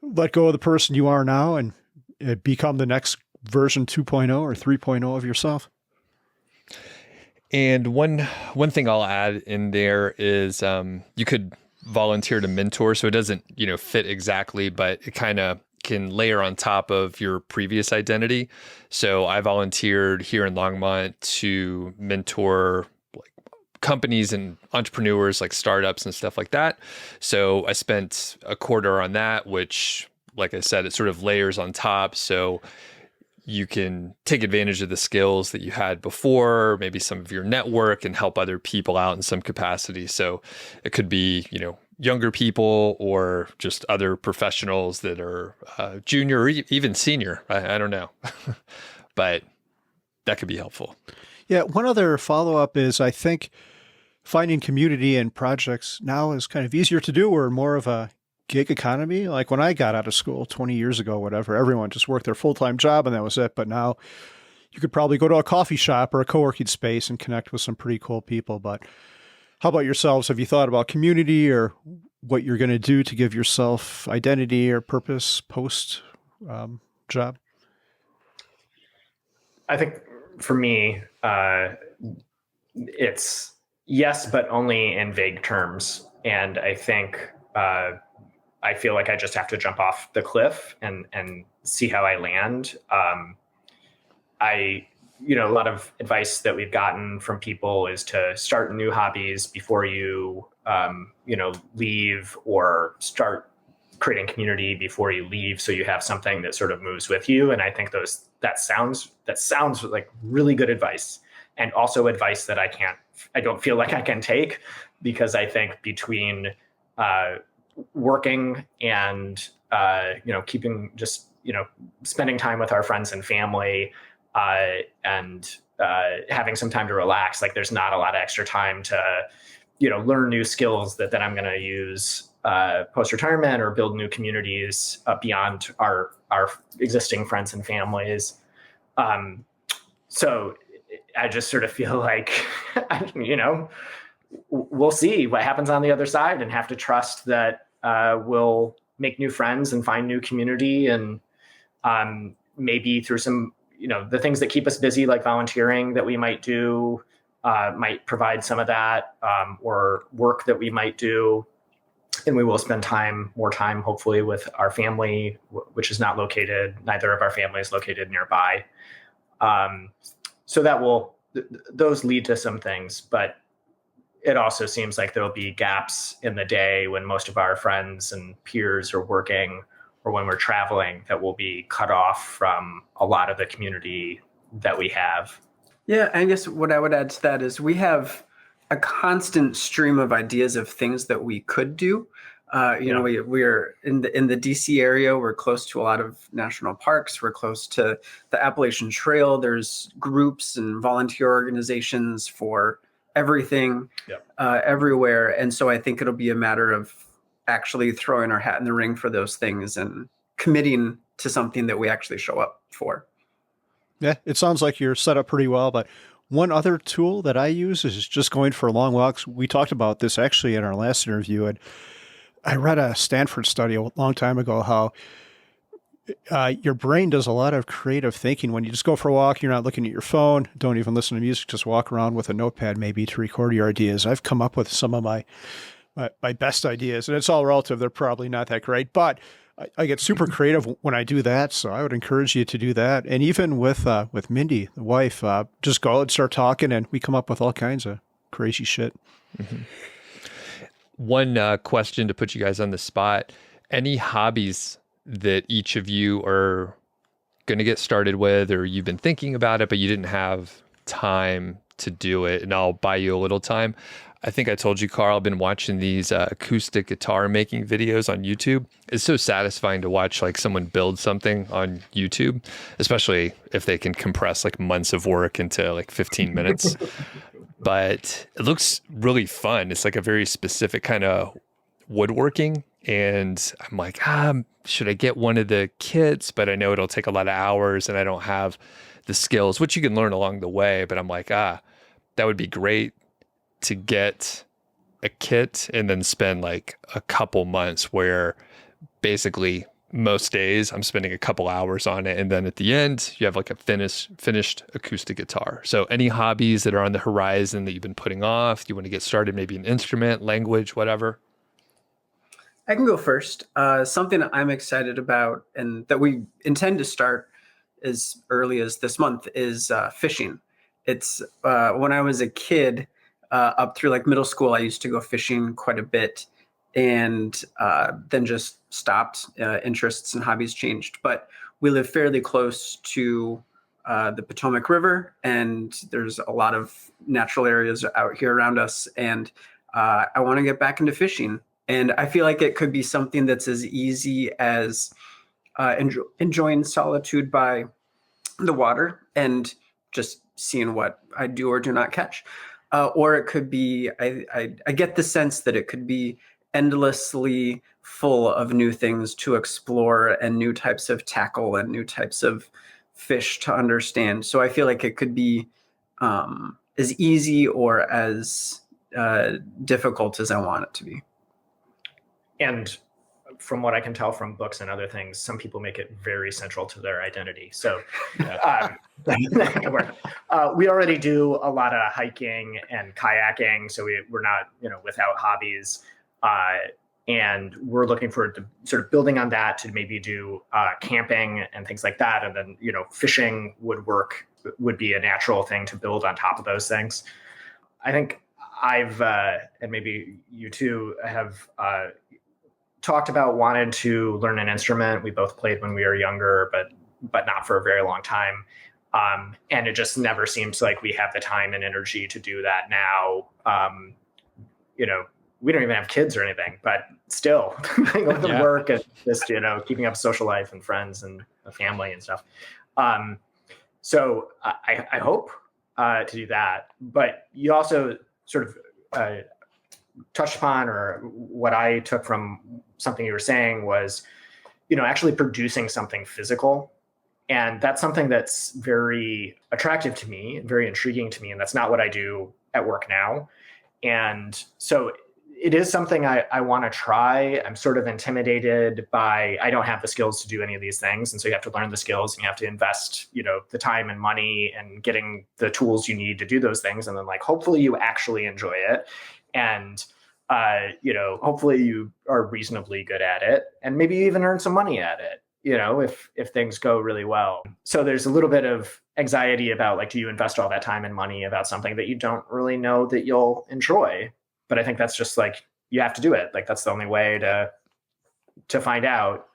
let go of the person you are now and become the next version 2.0 or 3.0 of yourself. And one thing I'll add in there is you could volunteer to mentor. So it doesn't, fit exactly, but it kind of can layer on top of your previous identity. So I volunteered here in Longmont to mentor like companies and entrepreneurs, like startups and stuff like that. So I spent a quarter on that, which, like I said, it sort of layers on top. So you can take advantage of the skills that you had before, maybe some of your network, and help other people out in some capacity. So it could be, younger people or just other professionals that are junior or even senior. I don't know, but that could be helpful. Yeah. One other follow-up is, I think finding community and projects now is kind of easier to do. We're more of a gig economy. Like when I got out of school 20 years ago, whatever, everyone just worked their full-time job and that was it. But now you could probably go to a coffee shop or a co-working space and connect with some pretty cool people. But how about yourselves? Have you thought about community or what you're going to do to give yourself identity or purpose post job? I think for me, it's yes, but only in vague terms. And I think I feel like I just have to jump off the cliff and see how I land. A lot of advice that we've gotten from people is to start new hobbies before you, leave, or start creating community before you leave, so you have something that sort of moves with you. And I think that sounds like really good advice, and also advice that I don't feel like I can take, because I think between working and keeping just spending time with our friends and family, and having some time to relax, like there's not a lot of extra time to learn new skills that then I'm going to use post-retirement, or build new communities beyond our existing friends and families. So I just sort of feel like we'll see what happens on the other side, and have to trust that we'll make new friends and find new community, and maybe through some, the things that keep us busy, like volunteering that we might do, might provide some of that, or work that we might do. And we will spend more time, hopefully, with our family, which is neither of our family is located nearby. So those lead to some things, but it also seems like there'll be gaps in the day when most of our friends and peers are working, or when we're traveling, that will be cut off from a lot of the community that we have. Yeah, I guess what I would add to that is we have a constant stream of ideas of things that we could do. We're in the DC area. We're close to a lot of national parks. We're close to the Appalachian Trail. There's groups and volunteer organizations for everything, everywhere. And so I think it'll be a matter of actually throwing our hat in the ring for those things and committing to something that we actually show up for. Yeah, it sounds like you're set up pretty well. But one other tool that I use is just going for long walks. We talked about this actually in our last interview, and I read a Stanford study a long time ago how your brain does a lot of creative thinking. When you just go for a walk, you're not looking at your phone, don't even listen to music, just walk around with a notepad maybe to record your ideas. I've come up with some of my best ideas, and it's all relative. They're probably not that great, but I get super creative when I do that. So I would encourage you to do that. And even with Mindy, the wife, just go and start talking, and we come up with all kinds of crazy shit. Mm-hmm. One question to put you guys on the spot: any hobbies that each of you are going to get started with, or you've been thinking about it, but you didn't have time to do it? And I'll buy you a little time. I think I told you, Carl, I've been watching these acoustic guitar making videos on YouTube. It's so satisfying to watch like someone build something on YouTube, especially if they can compress like months of work into like 15 minutes. But it looks really fun. It's like a very specific kind of woodworking. And I'm like, should I get one of the kits? But I know it'll take a lot of hours and I don't have the skills, which you can learn along the way. But I'm like, that would be great to get a kit and then spend like a couple months where basically most days I'm spending a couple hours on it. And then at the end, you have like a finished acoustic guitar. So any hobbies that are on the horizon that you've been putting off, you want to get started, maybe an instrument, language, whatever? I can go first. Something I'm excited about and that we intend to start as early as this month is fishing. It's when I was a kid, up through like middle school, I used to go fishing quite a bit, and then just stopped. Interests and hobbies changed. But we live fairly close to the Potomac River, and there's a lot of natural areas out here around us. And I want to get back into fishing. And I feel like it could be something that's as easy as enjoying solitude by the water and just seeing what I do or do not catch. Or it could be, I get the sense that it could be endlessly full of new things to explore and new types of tackle and new types of fish to understand. So I feel like it could be as easy or as difficult as I want it to be. And from what I can tell from books and other things, some people make it very central to their identity. So we already do a lot of hiking and kayaking. So we're not, without hobbies. And we're looking forward to sort of building on that to maybe do camping and things like that. And then, fishing would be a natural thing to build on top of those things. I think I've, and maybe you too, have talked about wanted to learn an instrument. We both played when we were younger, but not for a very long time. And it just never seems like we have the time and energy to do that now. We don't even have kids or anything, but still with the work and just, keeping up social life and friends and a family and stuff. So I hope to do that, but you also sort of touched upon, or what I took from something you were saying was, actually producing something physical. And that's something that's very attractive to me, very intriguing to me. And that's not what I do at work now. And so it is something I want to try. I'm sort of intimidated by, I don't have the skills to do any of these things. And so you have to learn the skills and you have to invest, the time and money and getting the tools you need to do those things. And then hopefully you actually enjoy it. And, hopefully you are reasonably good at it and maybe you even earn some money at it, if things go really well. So there's a little bit of anxiety about do you invest all that time and money about something that you don't really know that you'll enjoy? But I think that's just you have to do it. That's the only way to find out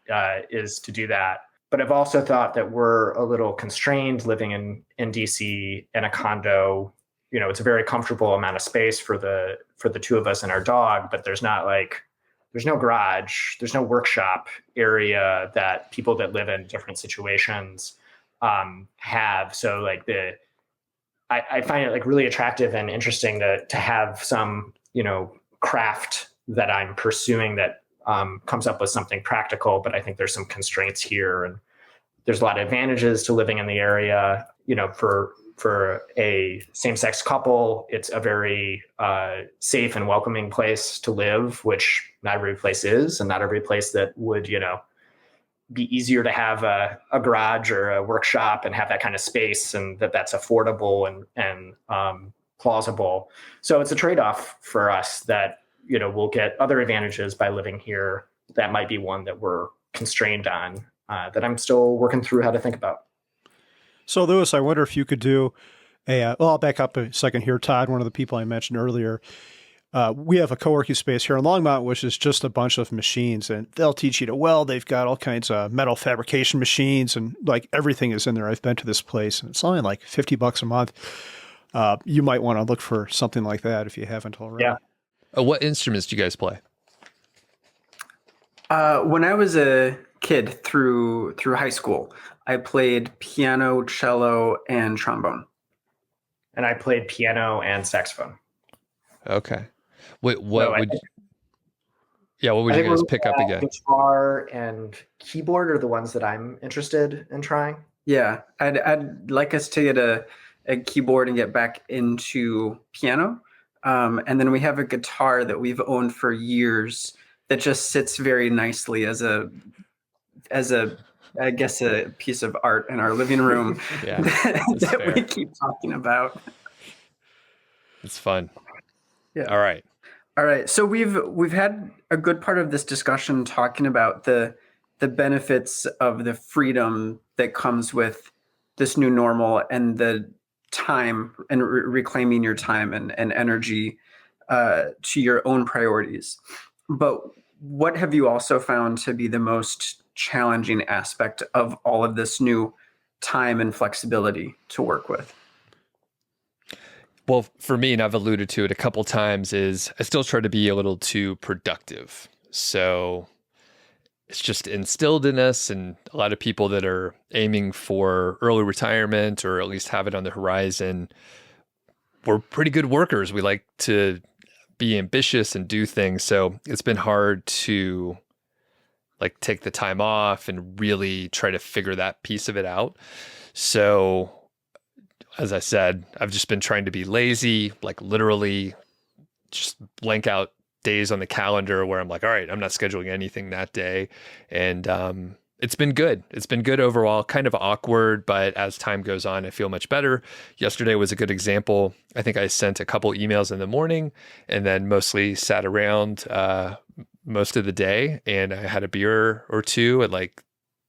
is to do that. But I've also thought that we're a little constrained living in DC in a condo. It's a very comfortable amount of space for the two of us and our dog, but there's not there's no garage, there's no workshop area that people that live in different situations have. So I find it really attractive and interesting to have some, craft that I'm pursuing that comes up with something practical, but I think there's some constraints here. And there's a lot of advantages to living in the area. For a same-sex couple, it's a very safe and welcoming place to live, which not every place is, and not every place that would, be easier to have a garage or a workshop and have that kind of space, and that's affordable and plausible. So it's a trade-off for us that, we'll get other advantages by living here. That might be one that we're constrained on, that I'm still working through how to think about. So, Lewis, I wonder if you could do I'll back up a second here. Todd, one of the people I mentioned earlier, we have a co-working space here in Longmont, which is just a bunch of machines, and they'll teach you to weld. They've got all kinds of metal fabrication machines, and like everything is in there. I've been to this place, and it's only like $50 a month. You might want to look for something like that if you haven't already. Yeah. What instruments do you guys play? When I was a kid through high school, I played piano, cello, and trombone. And I played piano and saxophone. Okay. What would you guys pick up again? Guitar and keyboard are the ones that I'm interested in trying. Yeah, I'd like us to get a keyboard and get back into piano. And then we have a guitar that we've owned for years that just sits very nicely as a I guess a piece of art in our living room that we keep talking about. It's fun. Yeah. All right. So we've had a good part of this discussion talking about the benefits of the freedom that comes with this new normal and the time and reclaiming your time and energy to your own priorities. But what have you also found to be the most challenging aspect of all of this new time and flexibility to work with? Well, for me, and I've alluded to it a couple times, is I still try to be a little too productive. So it's just instilled in us, and a lot of people that are aiming for early retirement or at least have it on the horizon, we're pretty good workers. We like to be ambitious and do things. So it's been hard to take the time off and really try to figure that piece of it out. So as I said, I've just been trying to be lazy, literally just blank out days on the calendar where I'm like, all right, I'm not scheduling anything that day. And it's been good. It's been good overall, kind of awkward, but as time goes on, I feel much better. Yesterday was a good example. I think I sent a couple emails in the morning and then mostly sat around most of the day, and I had a beer or two at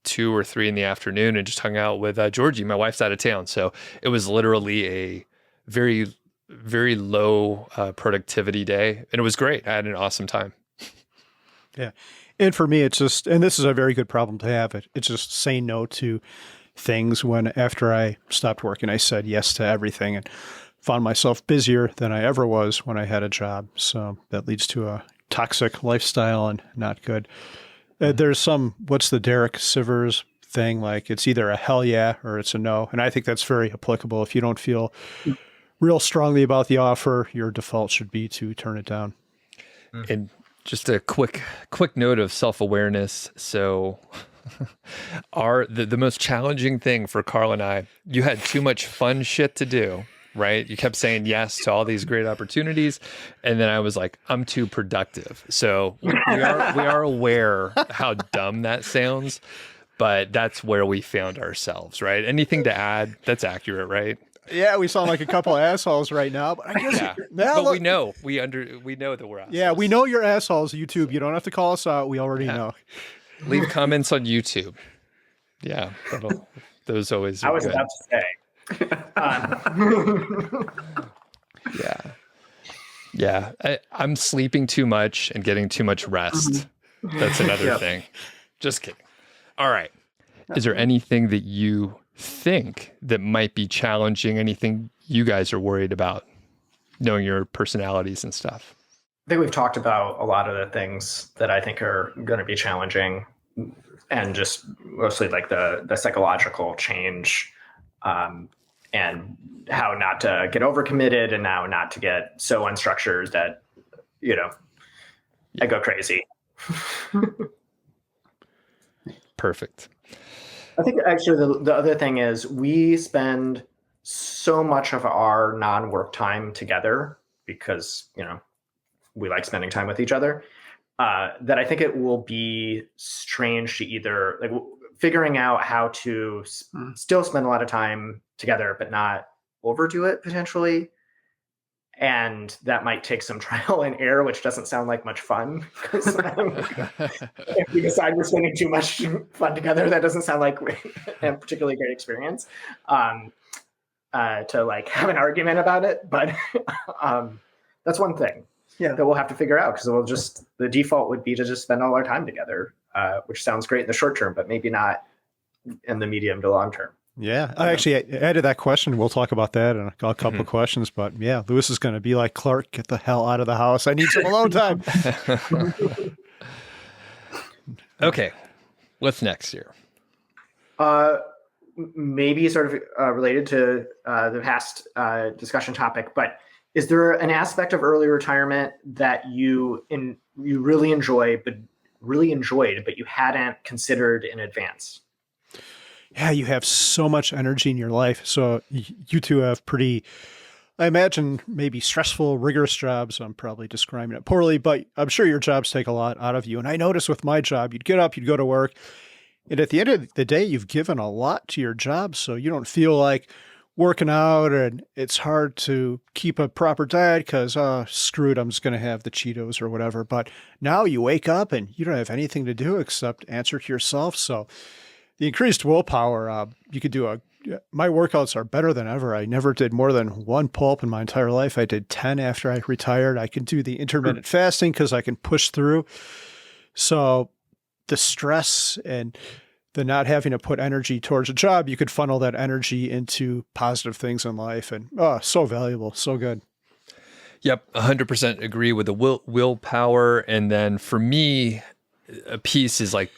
2 or 3 in the afternoon and just hung out with Georgie. My wife's out of town. So it was literally a very, very low productivity day, and it was great. I had an awesome time. Yeah. And for me, it's just, and this is a very good problem to have, it's just saying no to things. When after I stopped working, I said yes to everything and found myself busier than I ever was when I had a job. So that leads to a toxic lifestyle and not good. There's what's the Derek Sivers thing? It's either a hell yeah or it's a no. And I think that's very applicable. If you don't feel real strongly about the offer, your default should be to turn it down. And just a quick note of self-awareness. So the most challenging thing for Carl and I, you had too much fun shit to do, right? You kept saying yes to all these great opportunities. And then I was like, I'm too productive. So we are aware how dumb that sounds, but that's where we found ourselves, right? Anything to add? That's accurate, right? Yeah, we sound like a couple of assholes right now, but I guess but we know that we're assholes. Yeah, we know you're assholes, YouTube. You don't have to call us out. We already know. Leave comments on YouTube. Yeah, those always. I was good. about to say. Yeah. I'm sleeping too much and getting too much rest. That's another thing. Just kidding. All right. Is there anything that you think that might be challenging? Anything you guys are worried about, knowing your personalities and stuff? I think we've talked about a lot of the things that I think are going to be challenging, and just mostly the psychological change, and how not to get overcommitted and now not to get so unstructured that, I go crazy. Perfect. I think actually the other thing is we spend so much of our non-work time together because, we like spending time with each other, that I think it will be strange to either like figuring out how to still spend a lot of time together, but not overdo it potentially. And that might take some trial and error, which doesn't sound like much fun. If we decide we're spending too much fun together, that doesn't sound like a particularly great experience. To like have an argument about it, but that's one thing that we'll have to figure out, because the default would be to just spend all our time together, which sounds great in the short term, but maybe not in the medium to long term. Yeah, I actually added that question. We'll talk about that in a couple of questions. But yeah, Lewis is going to be like, Clark, get the hell out of the house. I need some alone time. Okay, what's next here? Maybe sort of related to the past discussion topic, but is there an aspect of early retirement that you really enjoyed, but you hadn't considered in advance? Yeah, you have so much energy in your life. So you two have pretty, I imagine, maybe stressful, rigorous jobs. I'm probably describing it poorly, but I'm sure your jobs take a lot out of you. And I noticed with my job, you'd get up, you'd go to work, and at the end of the day, you've given a lot to your job. So you don't feel like working out, and it's hard to keep a proper diet because, screw it, I'm just going to have the Cheetos or whatever. But now you wake up and you don't have anything to do except answer to yourself. So the increased willpower, you could do my workouts are better than ever. I never did more than one pull-up in my entire life. I did 10 after I retired. I can do the intermittent fasting because I can push through. So the stress and the not having to put energy towards a job, you could funnel that energy into positive things in life. And so valuable, so good. Yep, 100% agree with the willpower. And then for me, a piece is like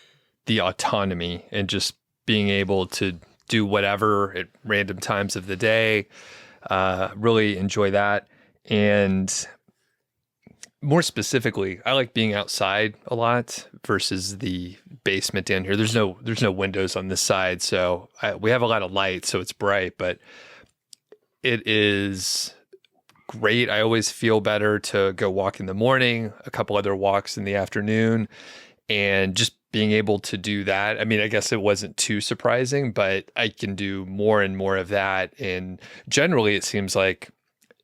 the autonomy and just being able to do whatever at random times of the day. Really enjoy that. And more specifically, I like being outside a lot versus the basement down here. There's no windows on this side, so we have a lot of light, so it's bright, but it is great. I always feel better to go walk in the morning, a couple other walks in the afternoon, and just being able to do that. I mean, I guess it wasn't too surprising, but I can do more and more of that. And generally, it seems like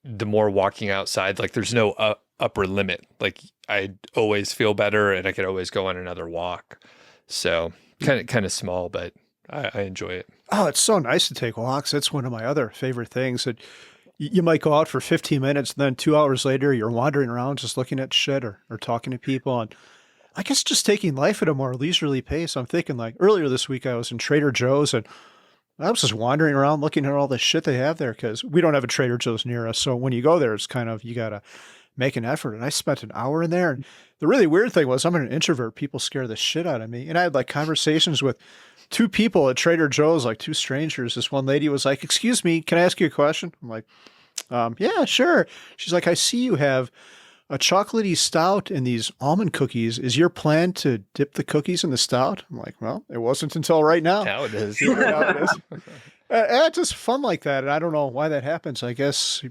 the more walking outside, like there's no upper limit. Like I always feel better, and I could always go on another walk. So kind of small, but I enjoy it. Oh, it's so nice to take walks. That's one of my other favorite things. That you might go out for 15 minutes, and then 2 hours later, you're wandering around just looking at shit or talking to people. And I guess just taking life at a more leisurely pace. I'm thinking like earlier this week, I was in Trader Joe's and I was just wandering around looking at all the shit they have there because we don't have a Trader Joe's near us. So when you go there, it's kind of, you got to make an effort. And I spent an hour in there. And the really weird thing was I'm an introvert. People scare the shit out of me. And I had like conversations with two people at Trader Joe's, like two strangers. This one lady was like, "Excuse me, can I ask you a question?" I'm like, "Yeah, sure." She's like, "I see you have a chocolatey stout and these almond cookies. Is your plan to dip the cookies in the stout?" I'm like, "Well, it wasn't until right now." Now it is. Now it is. It's just fun like that. And I don't know why that happens. I guess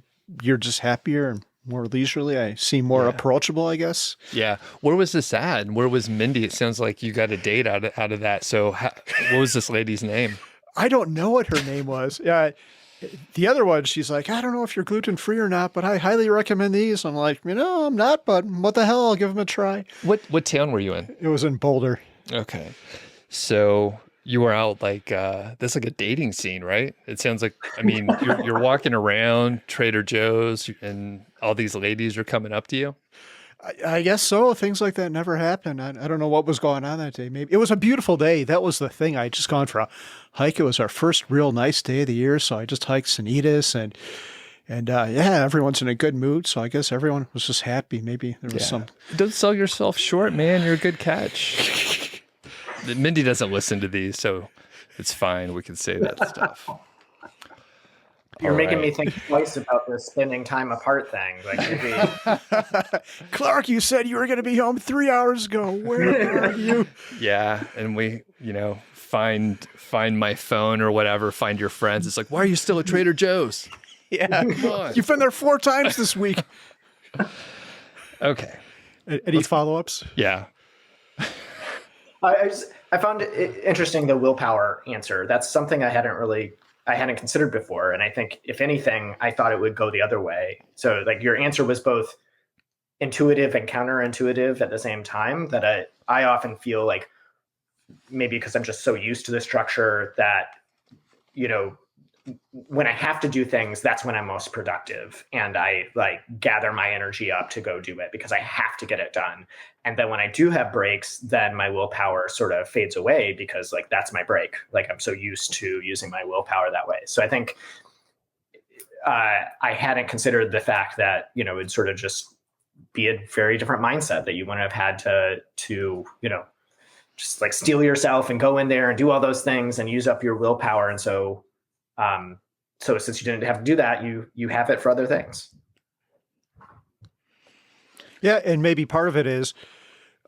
you're just happier and more leisurely. I seem more approachable, I guess. Yeah. Where was this at? Where was Mindy? It sounds like you got a date out of that. So what was this lady's name? I don't know what her name was. Yeah. The other one, she's like, "I don't know if you're gluten-free or not, but I highly recommend these." I'm like, I'm not, but what the hell? I'll give them a try. What town were you in? It was in Boulder. Okay. So you were out like, that's like a dating scene, right? It sounds like, I mean, you're walking around Trader Joe's and all these ladies are coming up to you. I guess so. Things like that never happen. I don't know what was going on that day. Maybe it was a beautiful day. That was the thing. I had just gone for a hike. It was our first real nice day of the year. So I just hiked Sanitas and everyone's in a good mood. So I guess everyone was just happy. Maybe there was some. Don't sell yourself short, man. You're a good catch. Mindy doesn't listen to these, so it's fine. We can say that stuff. You're All making me right. think twice about this spending time apart thing. Like maybe Clark, you said you were going to be home 3 hours ago. Where are you? Yeah, and we, find my phone or whatever, find your friends. It's like, why are you still at Trader Joe's? Yeah. Come on. You've been there 4 times this week. Okay. Any follow-ups? Yeah. I found it interesting, the willpower answer. That's something I hadn't considered before. And I think if anything, I thought it would go the other way. So like your answer was both intuitive and counterintuitive at the same time, that I often feel like, maybe because I'm just so used to the structure, that, when I have to do things, that's when I'm most productive. And I like gather my energy up to go do it because I have to get it done. And then when I do have breaks, then my willpower sort of fades away because like that's my break. Like I'm so used to using my willpower that way. So I think I hadn't considered the fact that, it'd sort of just be a very different mindset, that you wouldn't have had to just like steel yourself and go in there and do all those things and use up your willpower. And so since you didn't have to do that, you have it for other things. Yeah, and maybe part of it is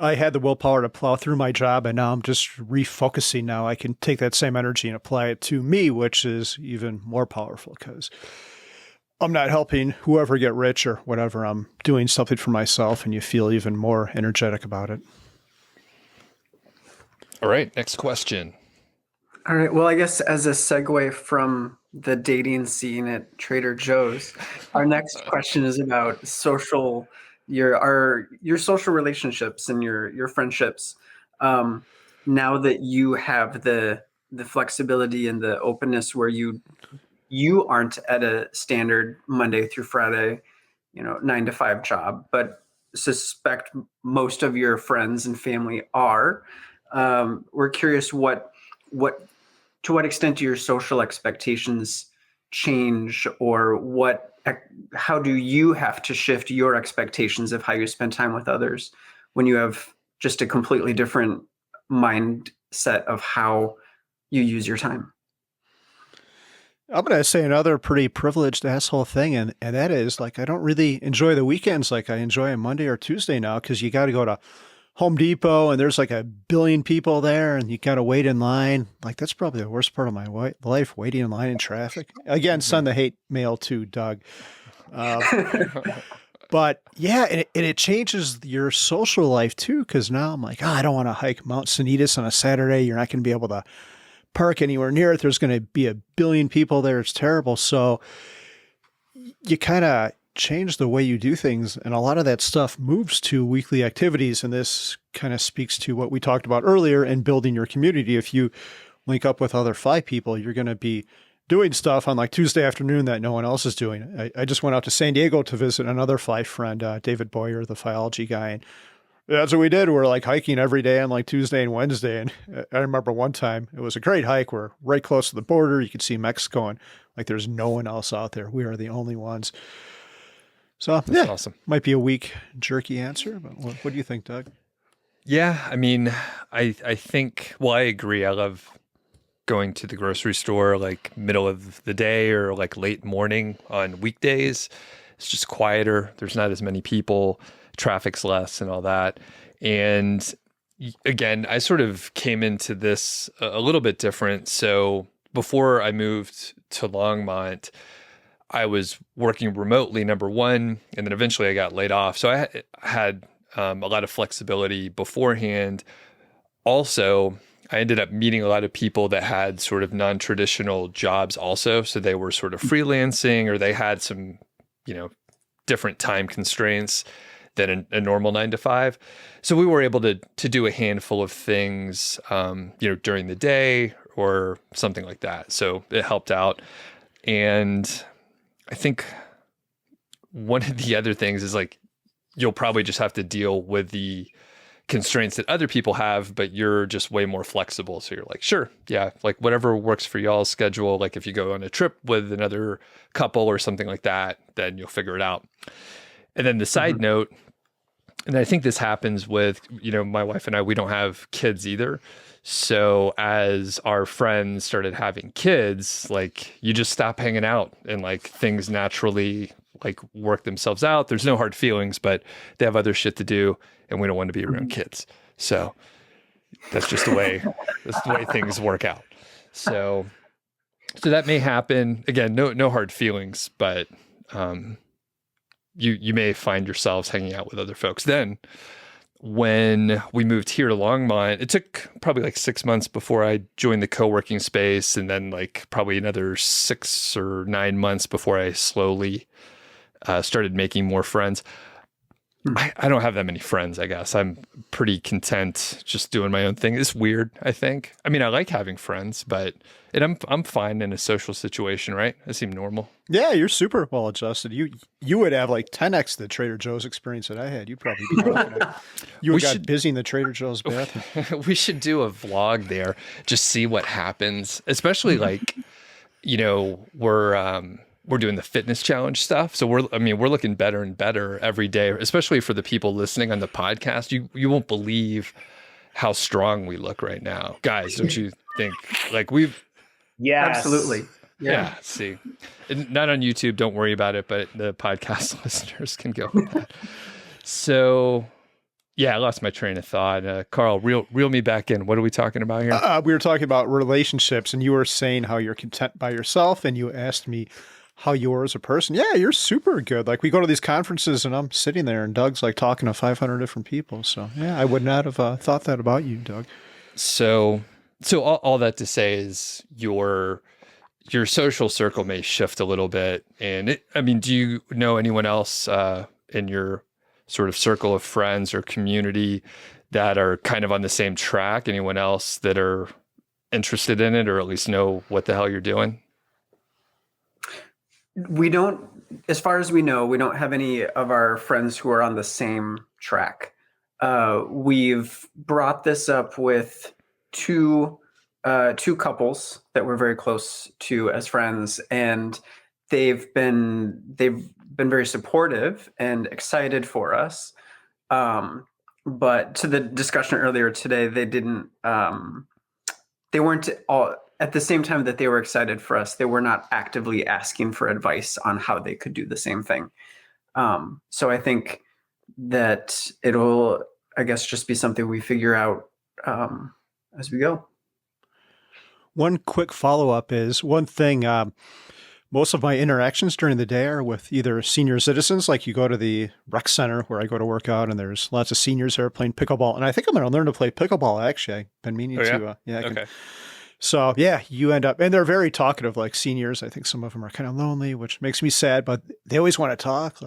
I had the willpower to plow through my job, and now I'm just refocusing. Now I can take that same energy and apply it to me, which is even more powerful because I'm not helping whoever get rich or whatever. I'm doing something for myself, and you feel even more energetic about it. All right. Next question. All right. Well, I guess as a segue from the dating scene at Trader Joe's, our next question is about your social relationships and your friendships. Now that you have the flexibility and the openness where you aren't at a standard Monday through Friday, 9 to 5 job, but suspect most of your friends and family are. We're curious to what extent do your social expectations change, or how do you have to shift your expectations of how you spend time with others when you have just a completely different mindset of how you use your time? I'm going to say another pretty privileged asshole thing, and that is like I don't really enjoy the weekends like I enjoy a Monday or Tuesday now, because you got to go to Home Depot and there's like a billion people there and you got to wait in line. Like that's probably the worst part of my life, waiting in line in traffic. Again, send the hate mail to Doug. But yeah, and it changes your social life too, because now I'm like, I don't want to hike Mount Sanitas on a Saturday. You're not going to be able to park anywhere near it. There's going to be a billion people there. It's terrible. So you kind of change the way you do things. And a lot of that stuff moves to weekly activities. And this kind of speaks to what we talked about earlier in building your community. If you link up with other 5 people, you're going to be doing stuff on like Tuesday afternoon that no one else is doing. I just went out to San Diego to visit another Phi friend, David Boyer, the Phiology guy. And that's what we did. We're like hiking every day on like Tuesday and Wednesday. And I remember one time it was a great hike. We're right close to the border. You could see Mexico and like there's no one else out there. We are the only ones. So That's awesome. Might be a weak, jerky answer, but what do you think, Doug? Yeah, I mean, I think, well, I agree. I love going to the grocery store like middle of the day or like late morning on weekdays. It's just quieter. There's not as many people, traffic's less and all that. And again, I sort of came into this a little bit different. So before I moved to Longmont, I was working remotely, number one, and then eventually I got laid off. So I had a lot of flexibility beforehand. Also, I ended up meeting a lot of people that had sort of non-traditional jobs also. So they were sort of freelancing or they had some, different time constraints than a normal 9 to 5. So we were able to do a handful of things, during the day or something like that. So it helped out. And I think one of the other things is like, you'll probably just have to deal with the constraints that other people have, but you're just way more flexible. So you're like, sure, yeah, like whatever works for y'all's schedule. Like if you go on a trip with another couple or something like that, then you'll figure it out. And then the side note, and I think this happens with, my wife and I, we don't have kids either. So as our friends started having kids, like you just stop hanging out and like things naturally like work themselves out. There's no hard feelings, but they have other shit to do and we don't want to be around kids. So that's just that's the way things work out. So that may happen. Again, no hard feelings, but you may find yourselves hanging out with other folks. Then when we moved here to Longmont, it took probably like 6 months before I joined the co-working space, and then like probably another 6 or 9 months before I slowly started making more friends. I don't have that many friends, I guess. I'm pretty content just doing my own thing. It's weird, I think. I mean, I like having friends, but I'm fine in a social situation, right? I seem normal. Yeah, you're super well adjusted. You would have like 10x the Trader Joe's experience that I had. You'd probably be you got busy in the Trader Joe's bathroom. We should do a vlog there, just see what happens. Especially like, we're doing the fitness challenge stuff. So we're looking better and better every day, especially for the people listening on the podcast. You won't believe how strong we look right now. Guys, don't you think? Like Yes. Absolutely. Yeah. See, not on YouTube. Don't worry about it, but the podcast listeners can go with that. So yeah, I lost my train of thought. Carl, reel me back in. What are we talking about here? We were talking about relationships, and you were saying how you're content by yourself, and you asked me how you are as a person. Yeah, you're super good. Like we go to these conferences and I'm sitting there and Doug's like talking to 500 different people. So yeah, I would not have thought that about you, Doug. So all that to say is your social circle may shift a little bit. And do you know anyone else in your sort of circle of friends or community that are kind of on the same track? Anyone else that are interested in it or at least know what the hell you're doing? We don't, as far as we know, we don't have any of our friends who are on the same track. We've brought this up with two couples that we're very close to as friends, and they've been very supportive and excited for us. But to the discussion earlier today, they weren't all at the same time that they were excited for us. They were not actively asking for advice on how they could do the same thing. So I think that it'll, I guess, just be something we figure out as we go. One quick follow-up is one thing. Most of my interactions during the day are with either senior citizens, like you go to the rec center where I go to work out, and there's lots of seniors there playing pickleball. And I think I'm going to learn to play pickleball, actually. I've been meaning to. Okay. So, yeah, you end up, and they're very talkative, like seniors. I think some of them are kind of lonely, which makes me sad, but they always want to talk.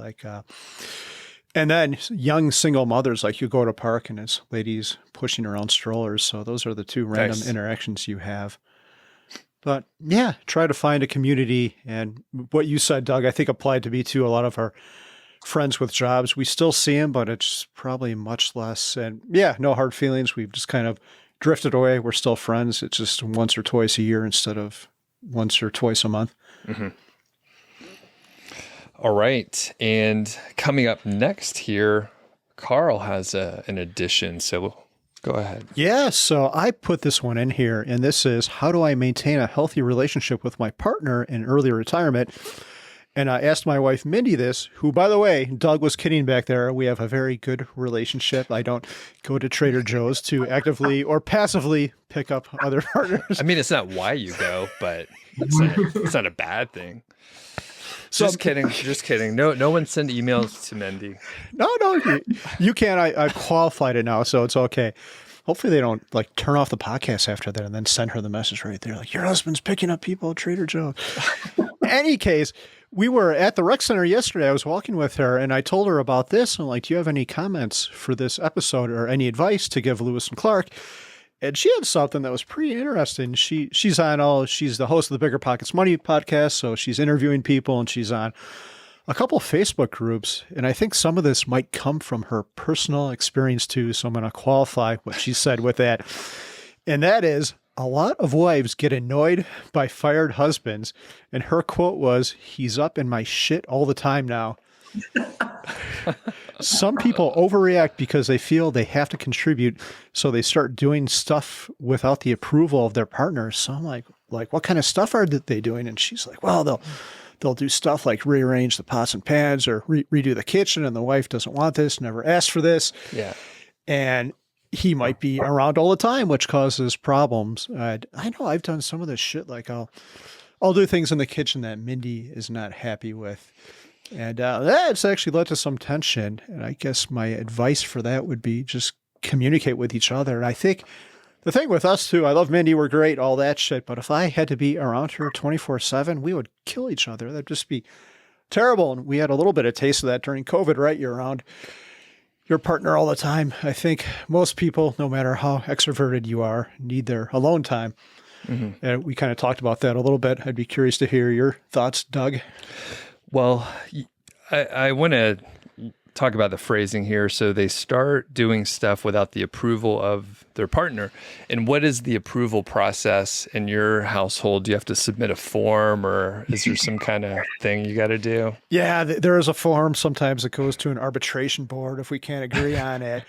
And then young single mothers, like you go to a park and it's ladies pushing around strollers. So those are the two random interactions you have. But yeah, try to find a community. And what you said, Doug, I think applied to me too. A lot of our friends with jobs, we still see them, but it's probably much less. And yeah, no hard feelings. We've just kind of drifted away. We're still friends. It's just once or twice a year instead of once or twice a month. Mm-hmm. All right. And coming up next here, Carl has an addition. So go ahead. Yeah. So I put this one in here, and this is how do I maintain a healthy relationship with my partner in early retirement? And I asked my wife, Mindy, this, who, by the way, Doug was kidding back there. We have a very good relationship. I don't go to Trader Joe's to actively or passively pick up other partners. I mean, it's not why you go, but it's not a bad thing. So, just kidding. No one send emails to Mindy. No, you can. I qualified it now, so it's okay. Hopefully they don't like turn off the podcast after that and then send her the message right there. Like, your husband's picking up people at Trader Joe's. Any case, we were at the rec center yesterday. I was walking with her and I told her about this. I'm like, do you have any comments for this episode or any advice to give Lewis and Clark? And she had something that was pretty interesting. She's the host of the Bigger Pockets Money podcast. So she's interviewing people and she's on a couple of Facebook groups. And I think some of this might come from her personal experience too. So I'm going to qualify what she said with that. And that is, a lot of wives get annoyed by fired husbands. And her quote was, "He's up in my shit all the time now." Some people overreact because they feel they have to contribute, so they start doing stuff without the approval of their partners. So I'm like, what kind of stuff are they doing? And she's like, well, they'll do stuff like rearrange the pots and pans or redo the kitchen, and the wife doesn't want this, never asked for this. Yeah. And he might be around all the time, which causes problems. I know I've done some of this shit. Like I'll do things in the kitchen that Mindy is not happy with. And that's actually led to some tension. And I guess my advice for that would be just communicate with each other. And I think the thing with us too, I love Mindy, we're great, all that shit. But if I had to be around her 24/7, we would kill each other. That'd just be terrible. And we had a little bit of taste of that during COVID, right? You're around your partner all the time. I think most people, no matter how extroverted you are, need their alone time. Mm-hmm. And we kind of talked about that a little bit. I'd be curious to hear your thoughts, Doug. Well, I want to talk about the phrasing here. So they start doing stuff without the approval of their partner. And what is the approval process in your household? Do you have to submit a form, or is there some kind of thing you got to do? Yeah, there is a form. Sometimes it goes to an arbitration board if we can't agree on it.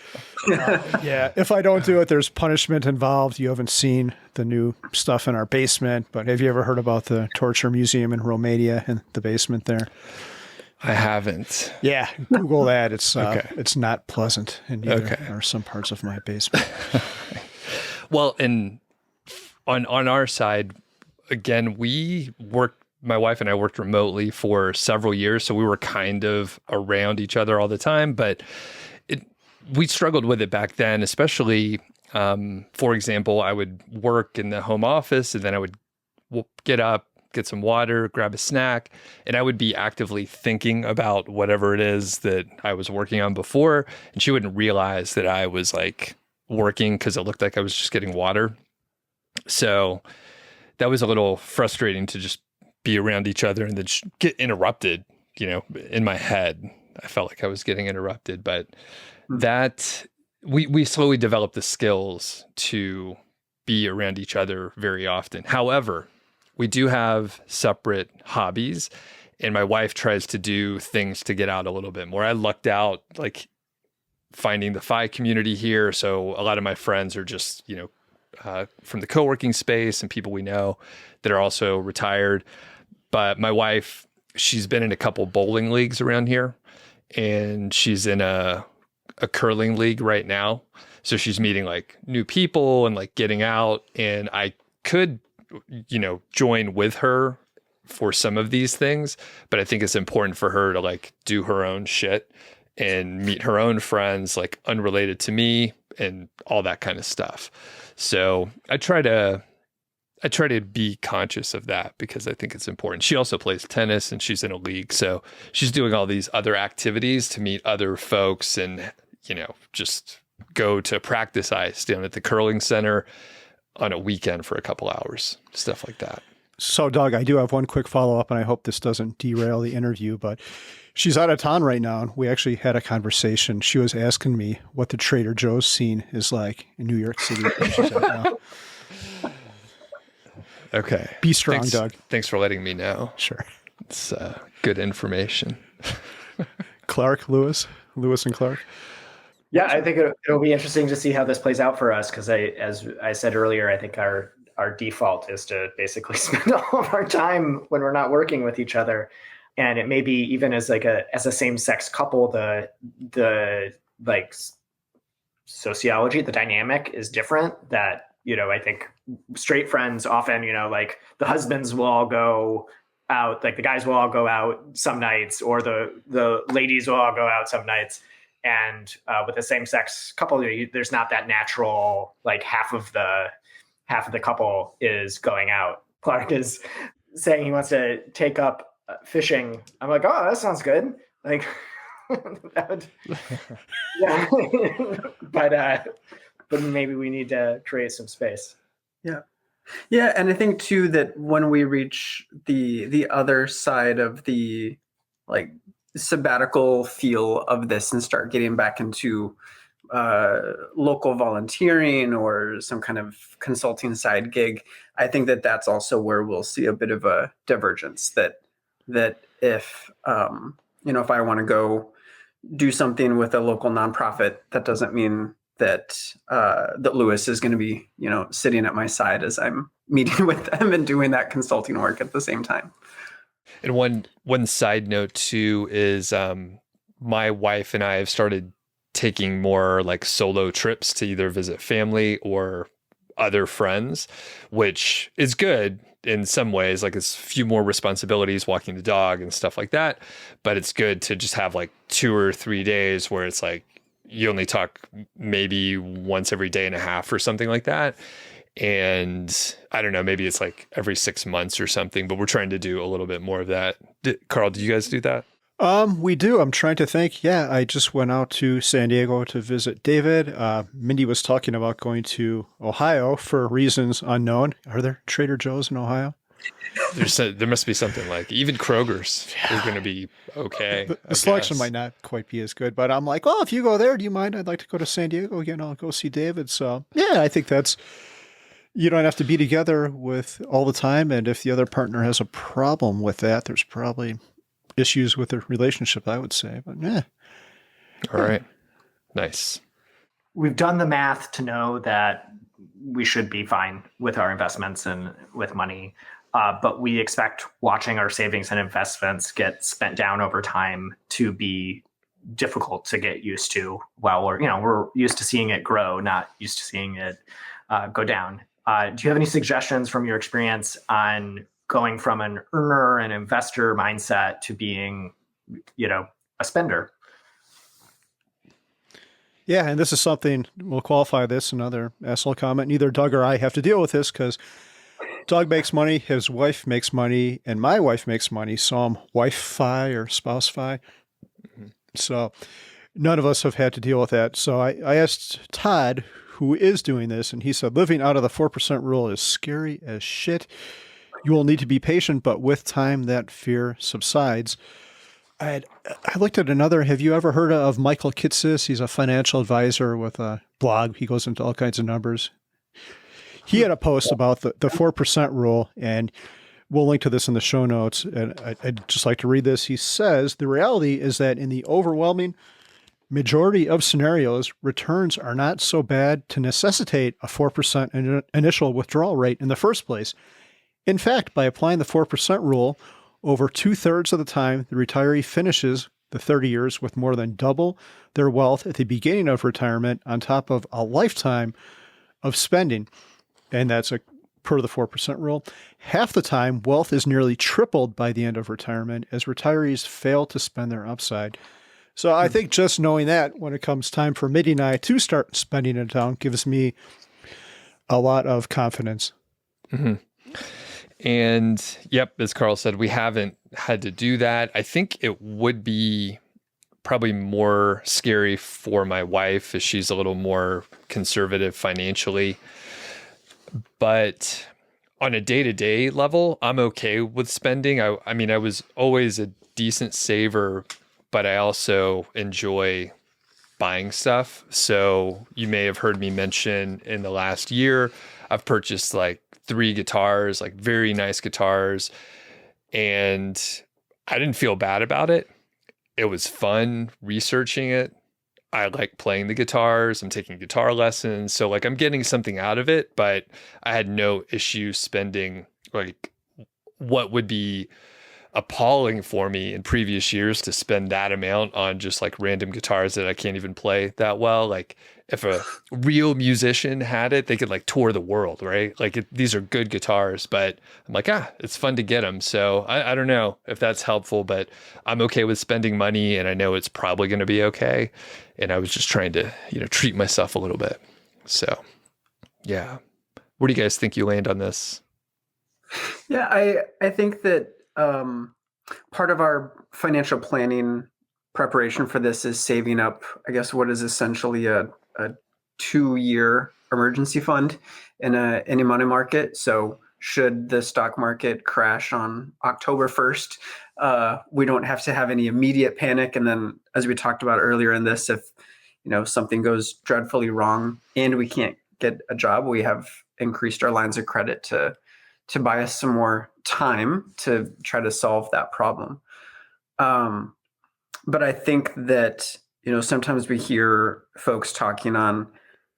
Yeah, if I don't do it, there's punishment involved. You haven't seen the new stuff in our basement, but have you ever heard about the torture museum in Romania in the basement there? I haven't. Yeah, Google that. It's It's not pleasant, and neither are some parts of my basement. Well, and on our side, again, my wife and I worked remotely for several years, so we were kind of around each other all the time, but we struggled with it back then, especially, for example, I would work in the home office, and then I would get up, get some water, grab a snack, and I would be actively thinking about whatever it is that I was working on before, and she wouldn't realize that I was like working because it looked like I was just getting water. So that was a little frustrating to just be around each other and then get interrupted, in my head. I felt like I was getting interrupted, but that we slowly developed the skills to be around each other very often. However, we do have separate hobbies, and my wife tries to do things to get out a little bit more. I lucked out, like finding the Fi community here. So a lot of my friends are just, from the co-working space and people we know that are also retired. But my wife, she's been in a couple bowling leagues around here, and she's in a curling league right now. So she's meeting like new people and like getting out, and I could join with her for some of these things, but I think it's important for her to like do her own shit and meet her own friends, like unrelated to me and all that kind of stuff. So I try to be conscious of that because I think it's important. She also plays tennis and she's in a league. So she's doing all these other activities to meet other folks and, just go to practice ice down at the curling center on a weekend for a couple hours, stuff like that. So, Doug, I do have one quick follow-up, and I hope this doesn't derail the interview, but she's out of town right now, and we actually had a conversation. She was asking me what the Trader Joe's scene is like in New York City. She's out now. Okay. Be strong, Doug. Thanks for letting me know. Sure. It's good information. Lewis and Clark. Yeah, I think it'll be interesting to see how this plays out for us because as I said earlier, I think our default is to basically spend all of our time when we're not working with each other, and it may be even as a same-sex couple, the like sociology, the dynamic is different. That I think straight friends often like the husbands will all go out, like the guys will all go out some nights, or the ladies will all go out some nights. And with the same-sex couple, there's not that natural, like half of the couple is going out. Clark is saying he wants to take up fishing. I'm like, oh, that sounds good. Like, that would, yeah. But maybe we need to create some space. Yeah. Yeah, and I think too that when we reach the other side of the like sabbatical feel of this and start getting back into local volunteering or some kind of consulting side gig, I think that that's also where we'll see a bit of a divergence. That if if I want to go do something with a local nonprofit, that doesn't mean that that Lewis is going to be, sitting at my side as I'm meeting with them and doing that consulting work at the same time. And one side note too is my wife and I have started taking more like solo trips to either visit family or other friends, which is good in some ways. Like it's a few more responsibilities, walking the dog and stuff like that. But it's good to just have like 2 or 3 days where it's like you only talk maybe once every day and a half or something like that. And I don't know, maybe it's like every 6 months or something, but we're trying to do a little bit more of that. Carl, do you guys do that? We do. I'm trying to think. Yeah, I just went out to San Diego to visit David. Mindy was talking about going to Ohio for reasons unknown. Are there Trader Joe's in Ohio? There must be something like even Kroger's are going to be okay. The selection might not quite be as good, but I'm like, well, if you go there, do you mind? I'd like to go to San Diego again. I'll go see David. So yeah, I think you don't have to be together with all the time. And if the other partner has a problem with that, there's probably issues with the relationship, I would say. But yeah. All right. Nice. We've done the math to know that we should be fine with our investments and with money. But we expect watching our savings and investments get spent down over time to be difficult to get used to. While we're used to seeing it grow, not used to seeing it go down. Do you have any suggestions from your experience on going from an earner and investor mindset to being, a spender? Yeah, and this is something, we'll qualify this, another asshole comment. Neither Doug or I have to deal with this because Doug makes money, his wife makes money, and my wife makes money. So I'm wife-fi or spouse-fi. Mm-hmm. So none of us have had to deal with that. So I asked Todd, who is doing this, and he said, living out of the 4% rule is scary as shit. You will need to be patient, but with time, that fear subsides. I looked at another. Have you ever heard of Michael Kitces? He's a financial advisor with a blog. He goes into all kinds of numbers. He had a post about the 4% rule, and we'll link to this in the show notes. And I'd just like to read this. He says, the reality is that in the overwhelming majority of scenarios, returns are not so bad to necessitate a 4% initial withdrawal rate in the first place. In fact, by applying the 4% rule, over 2/3 of the time, the retiree finishes the 30 years with more than double their wealth at the beginning of retirement on top of a lifetime of spending. And that's per the 4% rule. Half the time, wealth is nearly tripled by the end of retirement as retirees fail to spend their upside. So I think just knowing that when it comes time for Mitty and I to start spending it down gives me a lot of confidence. Mm-hmm. And yep, as Carl said, we haven't had to do that. I think it would be probably more scary for my wife as she's a little more conservative financially. But on a day-to-day level, I'm okay with spending. I mean, I was always a decent saver, but I also enjoy buying stuff. So you may have heard me mention in the last year, I've purchased like 3 guitars, like very nice guitars. And I didn't feel bad about it. It was fun researching it. I like playing the guitars. I'm taking guitar lessons. So like I'm getting something out of it, but I had no issue spending like what would be appalling for me in previous years to spend that amount on just like random guitars that I can't even play that well. Like if a real musician had it, they could like tour the world, right? Like these are good guitars, but I'm like, it's fun to get them. So I don't know if that's helpful, but I'm okay with spending money and I know it's probably going to be okay. And I was just trying to, treat myself a little bit. So yeah. Where do you guys think you land on this? Yeah, I think that part of our financial planning preparation for this is saving up, I guess, what is essentially a 2-year emergency fund in any money market. So should the stock market crash on October 1st, we don't have to have any immediate panic. And then, as we talked about earlier in this, if something goes dreadfully wrong and we can't get a job, we have increased our lines of credit to buy us some more time to try to solve that problem. But I think that, sometimes we hear folks talking on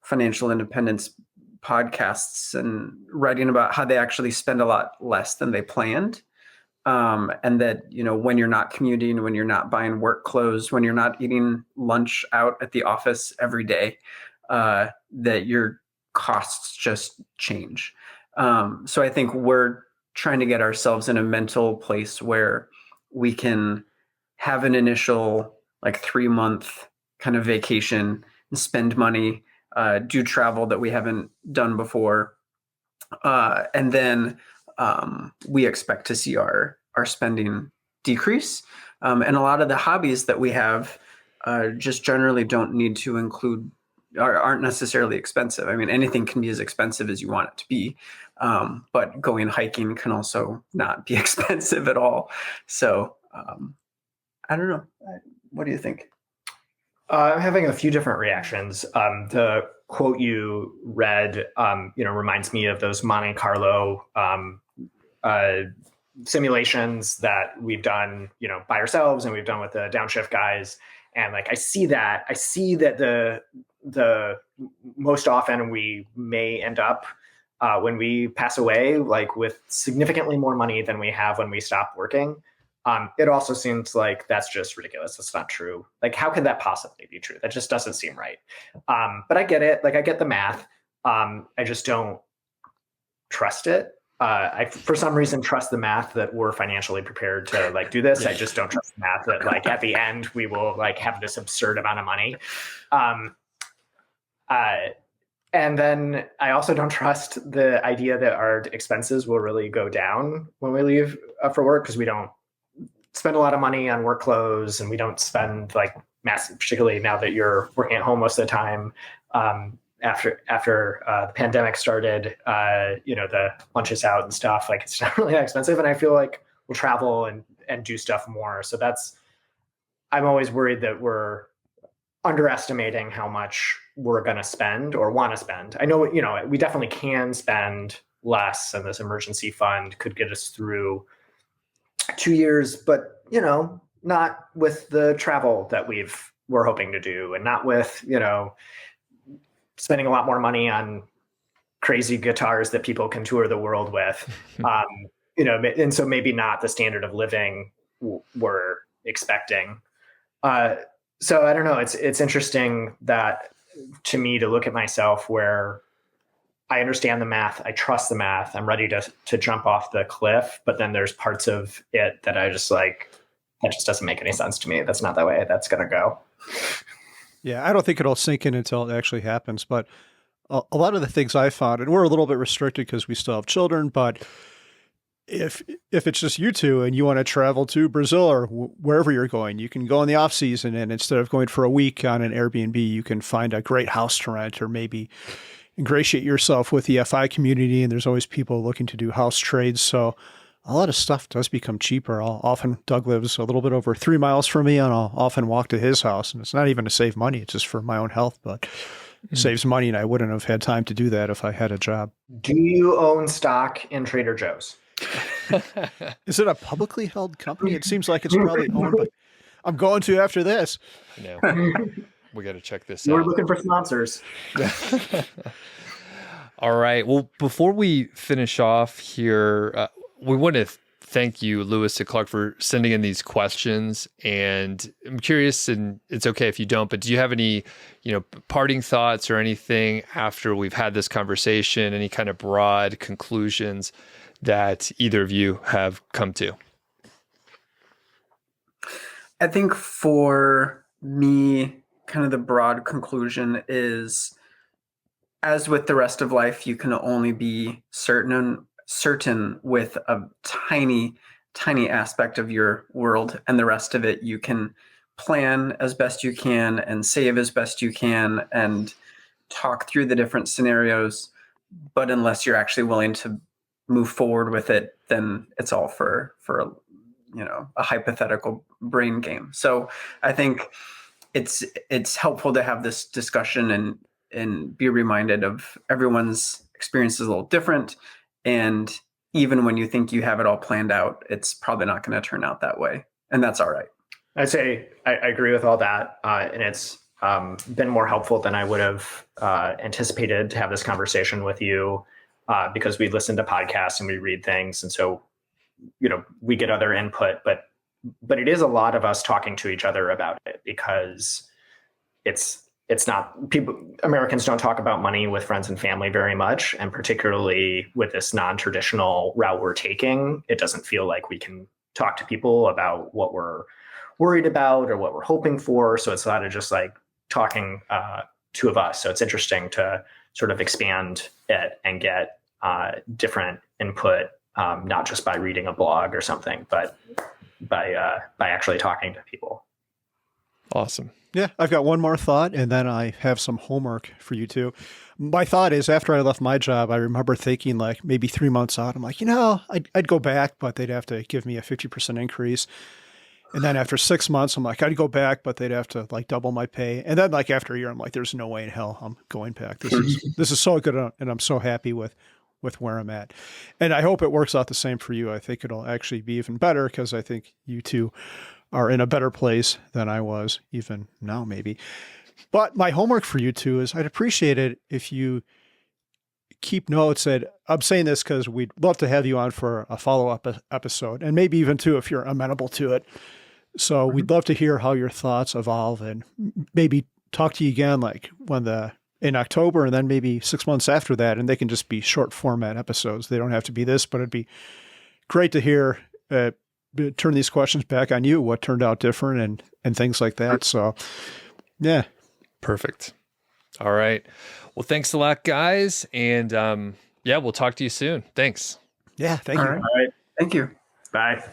financial independence podcasts and writing about how they actually spend a lot less than they planned. And that, when you're not commuting, when you're not buying work clothes, when you're not eating lunch out at the office every day, that your costs just change. So I think we're trying to get ourselves in a mental place where we can have an initial like 3-month kind of vacation and spend money, do travel that we haven't done before. And then we expect to see our spending decrease. And a lot of the hobbies that we have just generally don't need to include, aren't necessarily expensive. I mean, anything can be as expensive as you want it to be. But going hiking can also not be expensive at all. So I don't know. What do you think? I'm having a few different reactions. The quote you read, reminds me of those Monte Carlo simulations that we've done, by ourselves, and we've done with the downshift guys. And like, I see that the most often we may end up when we pass away, like with significantly more money than we have when we stop working. It also seems like that's just ridiculous. That's not true. Like, how could that possibly be true? That just doesn't seem right. But I get it. Like, I get the math. I just don't trust it. I, for some reason, trust the math that we're financially prepared to like do this. I just don't trust the math that like at the end we will like have this absurd amount of money. And then I also don't trust the idea that our expenses will really go down when we leave for work, because we don't spend a lot of money on work clothes, and we don't spend like massive, particularly now that you're working at home most of the time. After the pandemic started, the lunches out and stuff, like it's not really that expensive. And I feel like we'll travel and do stuff more. So I'm always worried that we're underestimating how much we're going to spend or want to spend. I know, we definitely can spend less, and this emergency fund could get us through 2 years, but, not with the travel that we're hoping to do, and not with, spending a lot more money on crazy guitars that people can tour the world with. And so maybe not the standard of living we're expecting. So I don't know. It's interesting that to me to look at myself where I understand the math, I trust the math, I'm ready to jump off the cliff, but then there's parts of it that I just like, that just doesn't make any sense to me. That's not the way that's going to go. Yeah, I don't think it'll sink in until it actually happens. But a lot of the things I found, and we're a little bit restricted because we still have children, but if it's just you two and you want to travel to Brazil or wherever you're going, you can go in the off season, and instead of going for a week on an Airbnb, you can find a great house to rent, or maybe ingratiate yourself with the FI community. And there's always people looking to do house trades. So a lot of stuff does become cheaper. Doug lives a little bit over 3 miles from me, and I'll often walk to his house, and it's not even to save money. It's just for my own health, but it saves money. And I wouldn't have had time to do that if I had a job. Do you own stock in Trader Joe's? Is it a publicly held company? It seems like it's probably owned, but I'm going to after this. No, we got to check this We're out. looking for sponsors. All right. Well, before we finish off here, we want to thank you, Lewis and Clark, for sending in these questions. And I'm curious, and it's okay if you don't, but do you have any, parting thoughts or anything after we've had this conversation, any kind of broad conclusions that either of you have come to? I think for me, kind of the broad conclusion is, as with the rest of life, you can only be certain with a tiny aspect of your world, and the rest of it you can plan as best you can and save as best you can and talk through the different scenarios. But unless you're actually willing to move forward with it, then it's all for a hypothetical brain game. So I think it's helpful to have this discussion and be reminded of everyone's experience is a little different. And even when you think you have it all planned out, it's probably not going to turn out that way. And that's all right. I'd say I agree with all that. And it's been more helpful than I would have anticipated to have this conversation with you because we listen to podcasts and we read things. And so, we get other input, but it is a lot of us talking to each other about it because it's not Americans don't talk about money with friends and family very much. And particularly with this non-traditional route we're taking, it doesn't feel like we can talk to people about what we're worried about or what we're hoping for. So it's a lot of just like talking two of us. So it's interesting to sort of expand it and get different input, not just by reading a blog or something, but by actually talking to people. Awesome. Yeah, I've got one more thought, and then I have some homework for you too. My thought is, after I left my job, I remember thinking like maybe 3 months out, I'm like, I'd go back, but they'd have to give me a 50% increase. And then after 6 months, I'm like, I'd go back, but they'd have to like double my pay. And then like after a year, I'm like, there's no way in hell I'm going back. This is so good, and I'm so happy with where I'm at. And I hope it works out the same for you. I think it'll actually be even better because I think you two are in a better place than I was even now, maybe. But my homework for you two is I'd appreciate it if you keep notes. And I'm saying this because we'd love to have you on for a follow-up episode, and maybe even two if you're amenable to it. So we'd love to hear how your thoughts evolve and maybe talk to you again like in October, and then maybe 6 months after that, and they can just be short format episodes. They don't have to be this, but it'd be great to hear turn these questions back on you, what turned out different and things like that. So yeah. Perfect. All right. Well, thanks a lot, guys. And we'll talk to you soon. Thanks. Yeah. Thank you. All right. Thank you. Bye.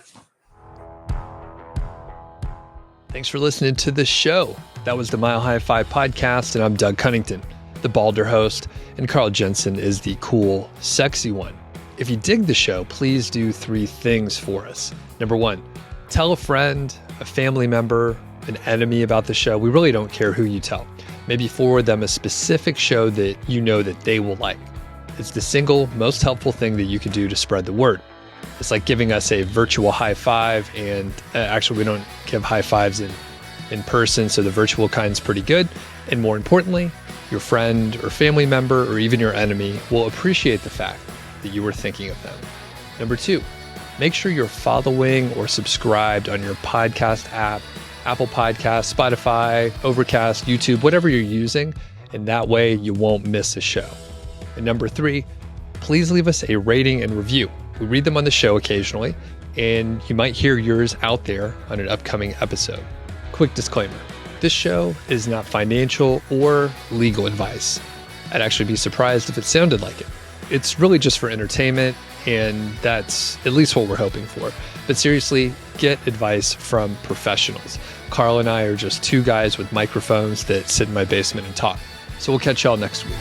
Thanks for listening to the show. That was the Mile High Fi podcast, and I'm Doug Cunnington, the balder host, and Carl Jensen is the cool, sexy one. If you dig the show, please do 3 things for us. Number 1, tell a friend, a family member, an enemy about the show. We really don't care who you tell. Maybe forward them a specific show that you know that they will like. It's the single most helpful thing that you can do to spread the word. It's like giving us a virtual high five, and actually we don't give high fives in person, so the virtual kind's pretty good. And more importantly, your friend or family member or even your enemy will appreciate the fact that you were thinking of them. Number 2, make sure you're following or subscribed on your podcast app, Apple Podcasts, Spotify, Overcast, YouTube, whatever you're using, and that way you won't miss a show. And number 3, please leave us a rating and review. We read them on the show occasionally, and you might hear yours out there on an upcoming episode. Quick disclaimer, this show is not financial or legal advice. I'd actually be surprised if it sounded like it. It's really just for entertainment, and that's at least what we're hoping for. But seriously, get advice from professionals. Carl and I are just 2 guys with microphones that sit in my basement and talk. So we'll catch y'all next week.